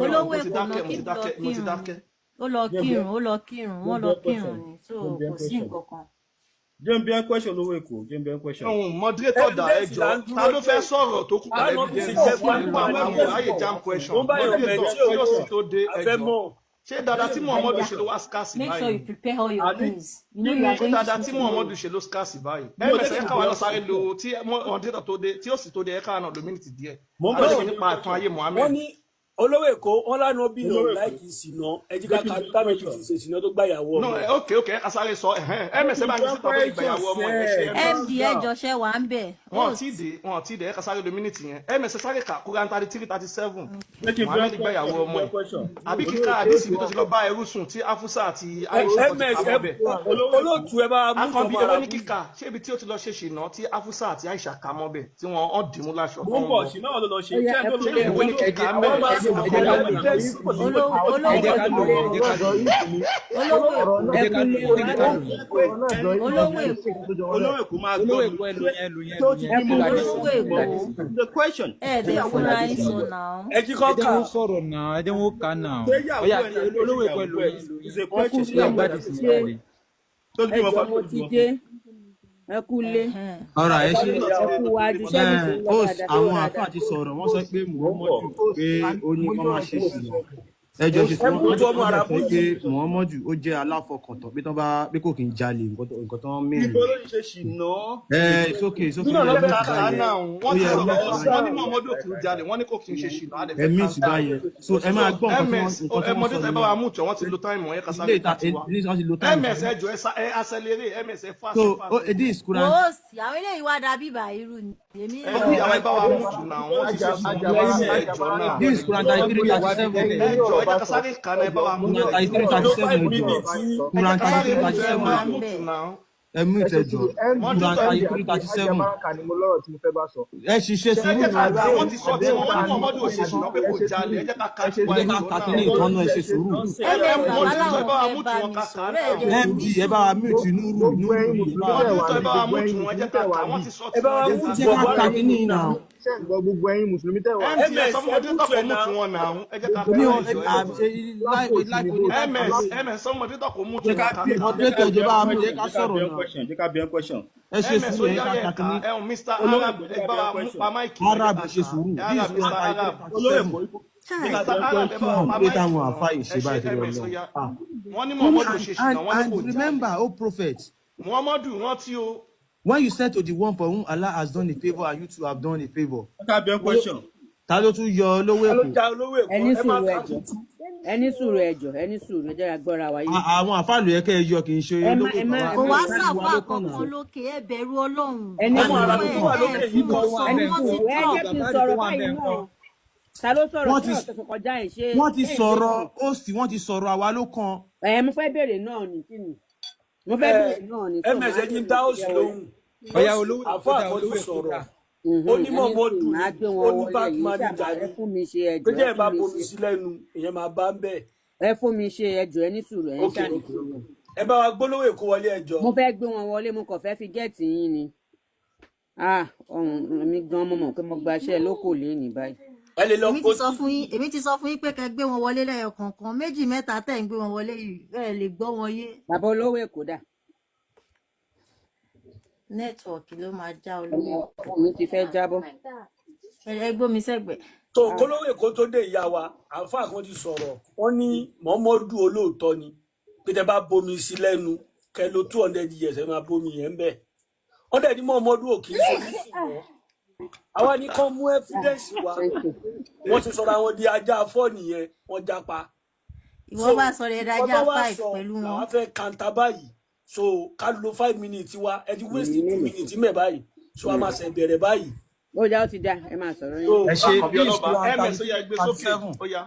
olówó Èkó náà kíbu lọ kírun ó lọ kírun wọ́n lọ kírun ni so kò sí nǹkan kan. Jembian question olówó Èkó Jembian question. Moderator da ẹjọ́ ta ló fẹ́ sọ̀rọ̀ tó kù pẹ̀lú ayé jam question moderator tí ó sì tó dé ẹjọ́ ṣé dáadáa tí Muhammadu ṣe ló wá scarce báyìí. Make sure you prepare all your things. You know you are going to. ṣé dáadáa tí Muhammadu ṣe ló scarce báyìí. ẹ̀mẹ̀sẹ̀ ẹ̀ka wà lọ sáré lo tí moderator tó dé tí ó sì tó dé ẹ̀ka náà lo mínítì díẹ̀. àlọ́ nípa àtún ayé Muhammed. wọ́n ní olówó Èkó wọn lánàá bí lọ láìkí ìsìná ẹjíká kábíyèsí ti ṣe ìsìná tó gbàyàwó ọmọ. ok asáré sọ ẹ̀mẹ̀sẹ̀ bá ń gbé síta tó ìgbàyàwó ọmọ ẹ̀ md ẹjọ ṣẹ wà ń bẹ. wọn ti dé ẹ̀ka sáré lo mínítì yẹn ẹ̀mẹ̀sẹ̀ sáré kà Quran 33:37 Muhammed gbàyàwó ọmọ ẹ̀ àbí kíkà àdìsí mi tó ti lọ bá ẹrú sùn tí Afusa àti Aisha tó ti kà mọ́bẹ̀. olóòtú ẹ bá mú Akànbí ewé ní kíkà ṣé ibi tí ó ti lọ ṣe ṣìnà tí Afusa àti Aisha kà mọ́bẹ̀ tí wọ́n dìímú láṣọ. mo ń bọ̀ ṣìnà wọn ló lọ ṣe ṣé ìwé ní kíkà mẹ́rin olówó Èkó máa gbọ́ the question. ẹ̀ẹ́dẹ̀ fúnra yín sọ náà. ẹ jí kọ́ ká. ẹ jẹ́ wọ́n sọ̀rọ̀ náà ẹ jẹ́ wọ́n kà náà. olówó Èkó ẹlò yẹn ẹjọ́ mo ti dé ẹ kú lé ọ̀rọ̀ ẹ ṣe ẹ kú wájú sẹ́yìn tó lọ padà àwọn àfáà ti sọ̀rọ̀ wọ́n sọ pé Muhammadu pé ó ní kọ́ máa ṣe sí ẹjọ́ ṣe fún wọn pé Muhammadu ó jẹ́ aláfọkàntán pé tán bá pé kò kí n jalè nǹkan tán mẹ́rin. ibo ló ń ṣe ṣìnà. sókè nínú ọ̀nà kàkà náà wọ́n ti sọ̀rọ̀ wọ́n ní Muhammadu kì í jalè wọ́n ní kò kí n ṣe ṣìnà. ẹ̀mí ìṣùgbà yẹn so ẹ máa gbọ́ nǹkan tí wọ́n sọ mọ́tò ẹ bá wa mú tọ́ wọ́n ti lo táìmù ẹ̀ kásá lè tà tiwa. ms ẹjọ ẹ accelerate ms ẹ fast. so this Quran. rose àwọn eléyìí wá dàbí bàírù ni èmi. àwọn ẹ bá wa mú tù náà wọ́n ti ṣe ṣìnà. this Quran 33:37 ẹjọ ẹ kásáré kan ẹ bá wa mú. Quran 33:37 Quran 33:37 ẹmú ìtẹjọ Quran 33:37 ẹ ṣiṣẹ́ sùúrù náà. wọ́n ti sọ tí wọ́n ní Muhammadu ò ṣe ṣìnà pé kò jalè ẹ jẹ́ ká ká ẹ jẹ́ ká ká kí ní ìtọ́nà ẹ ṣe sùúrù. md ẹ bá wa mute núrù ká kí ní ìnà. gbogbo ẹ̀yin mùsùlùmí tẹ́ wà. ms ọmọdé tọkọ mú tí wọn náà ẹ jẹ́ ká ms ọmọdé tọkọ mú tí wọn ká. moderator ìjọba mi jẹ́ ká sọ̀rọ̀ náà. question. Jẹ́ ká bí ẹ question. Ẹ ṣe sùúrù ẹ ká kakini. Mr. Arab ẹ bá wa mú pa máìkì. Arab ẹ ṣe sùúrù. This is Mr. Arab. And remember, oh prophet, Muhammadu rántí o. when you said to the one for whom Allah has done a favor and you two have done a favor. Ká bí ẹ question. Ta ló tún yọ olówó Èkó? ẹni sùúrù ẹjọ́ ẹ jẹ́ agbọ́ra wa yìí. Àwọn àfáàlù yẹ kẹ́ ẹ yọ kì í ṣe olówó Èkó. Kò wá sàfà kankan lókè ẹ bẹ̀rù Ọlọ́run. ẹni sùúrù ẹ jẹ́ kí n sọ̀rọ̀ báyìí náà. Ta ló sọ̀rọ̀ tí ọ̀sẹ̀ tó kọjá ẹ̀ ṣe. Wọ́n ti sọ̀rọ̀ òsì, wọ́n ti sọ̀rọ̀ àwa ló kan. Mo fẹ́ béèrè náà ní kí ni. Mo fẹ́ béèrè náà ní. MS ẹni dá òsì lóhùn. Ọ̀yá olówó àfọ àkọsí sọ̀rọ̀. Onímọ̀ mọ́dù oní bank manager ni. Péjẹ́ ẹ̀ bá bomi sí lẹ́nu, èèyàn máa bá ń bẹ̀. Ẹ fún mi ṣe ẹjọ́ ẹ ní sùúrù ẹ ń ṣàlùkù. Ẹ bá wa gbólówó Èkó wọlé ẹjọ́. Mo fẹ́ gbé wọn wọlé, mo kàn fẹ́ fi gẹ́ẹ̀tì yín ni. Ọ̀hún mi gan mo mọ̀ pé mo gbaṣẹ́ lóko lé ní báyìí. Èmi ti sọ fún yín pé kẹ́ gbé wọn wọlé lẹ́yọ kọ̀ọ̀kan, 2 mẹ́ta tẹ́ ń gbé wọn wọlé yìí ẹ lè gbọ́ wọn yé. Bàbá olówó Èkó dà. Nẹ́tíwọ̀kì ló máa já olówó. Mi ti fẹ́ jábọ́. Ẹ gbómi sẹ́gbẹ̀ẹ́. Tó kólówó Èkó tó dé ìyá wa, àǹfààní kan ti sọ̀rọ̀. Wọ́n ní Muhammadu olóòótọ́ ni. Pé tẹ bá bomi sí lẹ́nu, kẹ́ lo 200 years ẹ máa bomi yẹn bẹ́ẹ̀. Wọ́n dẹ̀ ní Muhammadu ò kì í ṣe nísìnyí. Àwa ní kán mú evidence wa. Wọ́n ti sọ̀rọ̀ àwọn di ajá 4 nìyẹn, wọ́n jápa. Ìwọ bá sọ̀rọ̀ ẹ̀dá ajá 5 pẹ̀lú wọn. Àwọn fẹ́ kàńtà báyìí. So ká lo 5 minutes wa, ẹ ti waste 2 minutes mẹ́ báyìí. So a máa ṣe bẹ̀rẹ̀ báyìí. Ó já ó ti dá, ẹ máa sọ̀rọ̀ yín. Ẹ ṣe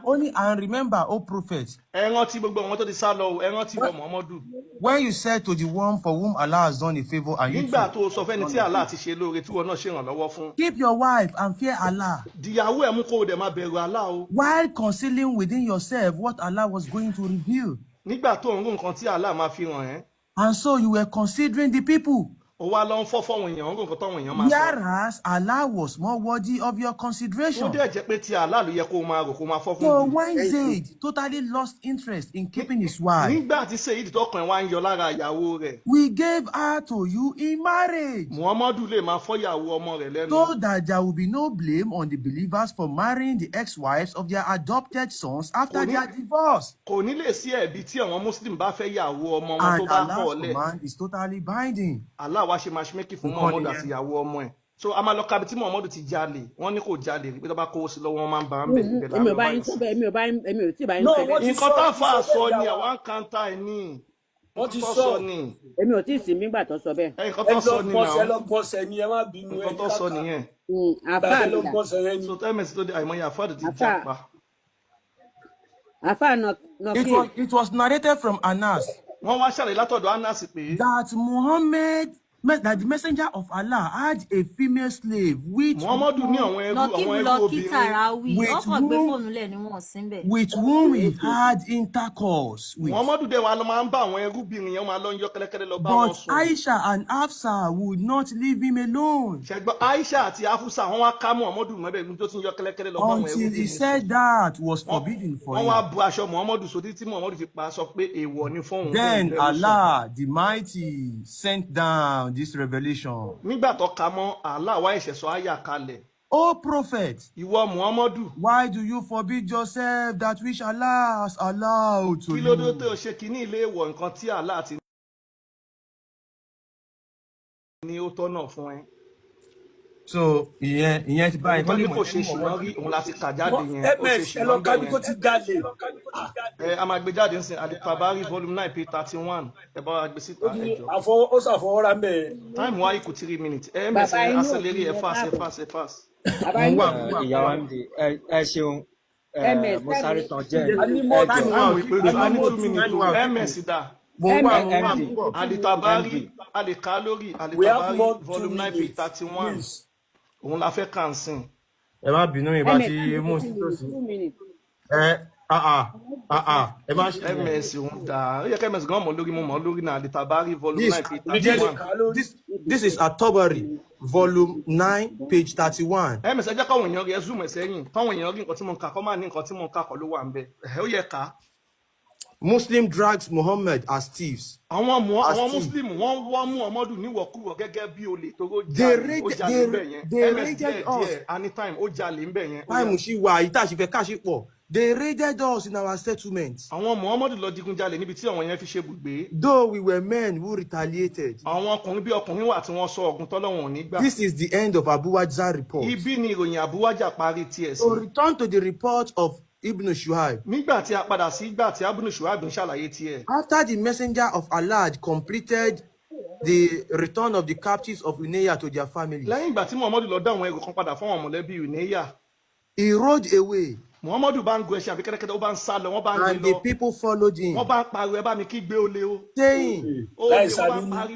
only and remember, oh prophet. Ẹ rántí gbogbo àwọn tó ti sá lọ, ẹ rántí bọ̀ Muhammadu. When you said to the one for whom Allah has done a favor and you nígbà tó sọ fẹ́ni tí Allah ti ṣe lóore tí wọn náà ṣe ìrànlọ́wọ́ fún. keep your wife and fear Allah. Dìyàwó ẹ̀ mú kó o dẹ̀ máa bẹ̀rù Allah o. While concealing within yourself what Allah was going to reveal. Nígbà tó ń rú nǹkan tí Allah máa fi hàn ẹ́. And so you were considering the people. Ó wá lọ ń fọ́ fọ́wọn èèyàn, ń rú nǹkan táwọn èèyàn máa sọ. Whereas Allah was more worthy of your consideration. Ó dẹ̀ jẹ́ pé tí Allah ló yẹ kó máa rò kó máa fọ́ fún. So when Zayd totally lost interest in keeping his wife. Nígbà tí Saheed tọkàn wá ń yọ lára ìyàwó rẹ̀. We gave her to you in marriage. Muhammadu lè máa fọ́ ìyàwó ọmọ rẹ̀ lẹ́nu. So that there will be no blame on the believers for marrying the ex-wives of their adopted sons after their divorce. Kò ní lè sí ẹ̀bi tí àwọn Muslim bá fẹ́ ìyàwó ọmọ wọn tó And bá kọ̀ Allah's lẹ̀. command is totally binding. Allah wá ṣe matchmaking fún Muhammadu àti ìyàwó ọmọ ẹ̀. So a máa lọ kábi tí Muhammadu ti jalè, wọ́n ní kò jalè rí pé tó bá kówó sí lọ́wọ́ wọn máa ń bá ń bẹ̀ níbẹ̀ láàárọ̀. Èmi ò tí ì bá yín sọ bẹ́ẹ̀. Nǹkan tá a fà sọ ni àwọn kàńtà ẹ̀ ní. Wọ́n ti sọ ni. Èmi ò tí ì sí nígbà tó sọ bẹ́ẹ̀. Nǹkan tó sọ ni náà. Ẹ lọ bọ́sẹ̀ ni ẹ má bínú ẹ. Nǹkan tó sọ nìyẹn. Àfáà lọ bọ́sẹ̀ yẹn ni. So tẹ́mẹ̀sì tó dé àìmọye àfáàdì ti jápa. Àfáà náà It was narrated from Anas. Wọ́n wá ṣàlàyé látọ̀dọ̀ Anas pé. That that the messenger of Allah had a female slave which Muhammadu ní àwọn ẹrú obìnrin with whom he had intercourse with. Muhammadu dẹ̀ wá lọ máa ń bá àwọn ẹrúbìnrin yẹn máa lọ ń yọ kẹ́lẹ́kẹ́lẹ́ lọ bá wọn sùn. But Aisha and Hafsa would not leave him alone. Ṣẹ̀gbọ́n Aisha àti Hafsa wọ́n wá ká Muhammadu mọ́bẹ̀ ní tó ti ń yọ kẹ́lẹ́kẹ́lẹ́ lọ bá àwọn ẹrúbìnrin. Until he said that was forbidden for him. Wọ́n wá bu aṣọ Muhammadu sódì tí Muhammadu fi pa sọ pé èèwọ̀ ni fún òun. Then Allah the mighty sent down this revelation. Nígbà tó ka mọ́ Allah wá ẹ̀ṣẹ̀ sọ àyà kalẹ̀. O prophet, ìwọ Muhammadu, why do you forbid yourself that which Allah has allowed to you? Kí ló dé tó ṣe kíní ilé ìwọ̀ nǹkan tí Allah ti ní ó tọ́nà fún ẹ? So ìyẹn ti báyìí wọ́n ní kò ṣe ṣùgbọ́n rí òun láti kà jáde yẹn ó ṣe ṣùgbọ́n bẹ́ẹ̀ yẹn. A máa gbé jáde nsìn Al-Tabari volume 9 page 31 ẹ bá wa gbé síta ẹjọ́. Ó ṣàfọwọ́ra mẹ́. Time wa ikú 3 minutes ẹ mẹ́sẹ̀ accelerate ẹ fast. Ìyàwó MD ẹ ṣeun mo sáré tán jẹ́ a ní 2 minutes ms dá. Al-Tabari Al-Kalori Al-Tabari volume 9 page 31 òun la fẹ́ kàn sìn. Ẹ má bínú ìbá tí mú sí tòsí. Ẹ má ṣe ms òun dá ó yẹ kí ms gan mọ̀ lórí mo mọ̀ lórí náà Al-Tabari volume 9 page 31. This is Al-Tabari volume 9 page 31. ms ẹ jẹ́ káwọn èèyàn rí ẹ zoom ẹ sẹ́yìn káwọn èèyàn rí nǹkan tí mo ń kà kọ́ máa ní nǹkan tí mo ń kà kọ́ ló wà ń bẹ̀ ó yẹ ká. Muslim drags Muhammad as thieves. Àwọn Muslim wọ́n wá Muhammadu níwọ̀kúwọ̀ gẹ́gẹ́ bí olè tó jalè ńbẹ̀ yẹn. They raided us. Anytime ó jalè ńbẹ̀ yẹn. Time ṣì wà ìta ṣì fẹ́ káṣí pọ̀. They raided us in our settlement. Àwọn Muhammadu lọ digunjalè níbi tí àwọn yẹn fi ṣe bùgbé. Though we were men who retaliated. Àwọn ọkùnrin bí ọkùnrin wà tí wọ́n sọ ọ̀gùn tọ́lọ́wọ̀n nígbà. This is the end of Abu Wajah report. Ibi ni ìròyìn Abu Wajah parí tiẹ̀ sí. So return to the report of Ibn Shuaib. Nígbà tí a padà sí ìgbà tí Ibn Shuaib ń ṣàlàyé tiẹ̀. After the messenger of Allah had completed the return of the captives of Unayya to their families. Lẹ́yìn ìgbà tí Muhammadu lọ dá àwọn ẹrù kan padà fún àwọn mọ̀lẹ́bí Unayya. He rode away. Muhammadu bá ń gun ẹṣin àbí kẹ́tẹ́kẹ́tẹ́ ó bá ń sá lọ wọ́n bá ń gbé lọ. And the people followed him. Wọ́n bá ń pariwo ẹ bá mi kí gbé olè o. Saying,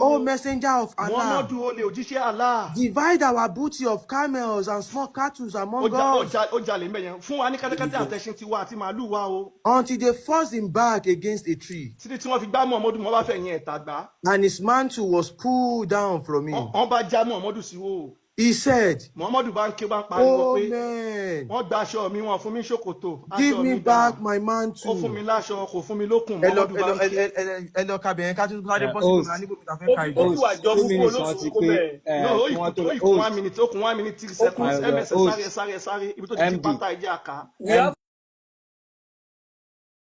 O messenger of Allah, Muhammadu olè òjíṣẹ́ Allah. Divide our booty of camels and small cattle among us. Ó jalè mẹ́yẹn fún wa ní kẹ́tẹ́kẹ́tẹ́ àtẹ̀sìn tiwa àti màálù wa o. Until they forced him back against a tree. Títí tí wọ́n fi gbá Muhammadu wọ́n bá fẹ́ yẹn ẹ̀ta gbá. And his mantle was pulled down from him. Wọ́n bá já Muhammadu sí wo. He said, Muhammadu bá ń ké bá ń pariwo pé man, wọ́n gba aṣọ mi wọ́n fún mi ṣòkòtò. Give me back my mantle. Ó fún mi láṣọ kò fún mi lókùn. Muhammadu bá ń ké. Ẹ lọ kabẹ̀ yẹn ká tún sáré bọ́ sí ìgbà níbo mi ta fẹ́ ka ìjọ. Ó fi àjọ fún olóṣù kó bẹ́ẹ̀. No, ó kún 1 minute 3 seconds. MS sáré. Ibi tó ti di pátá ìjà ká.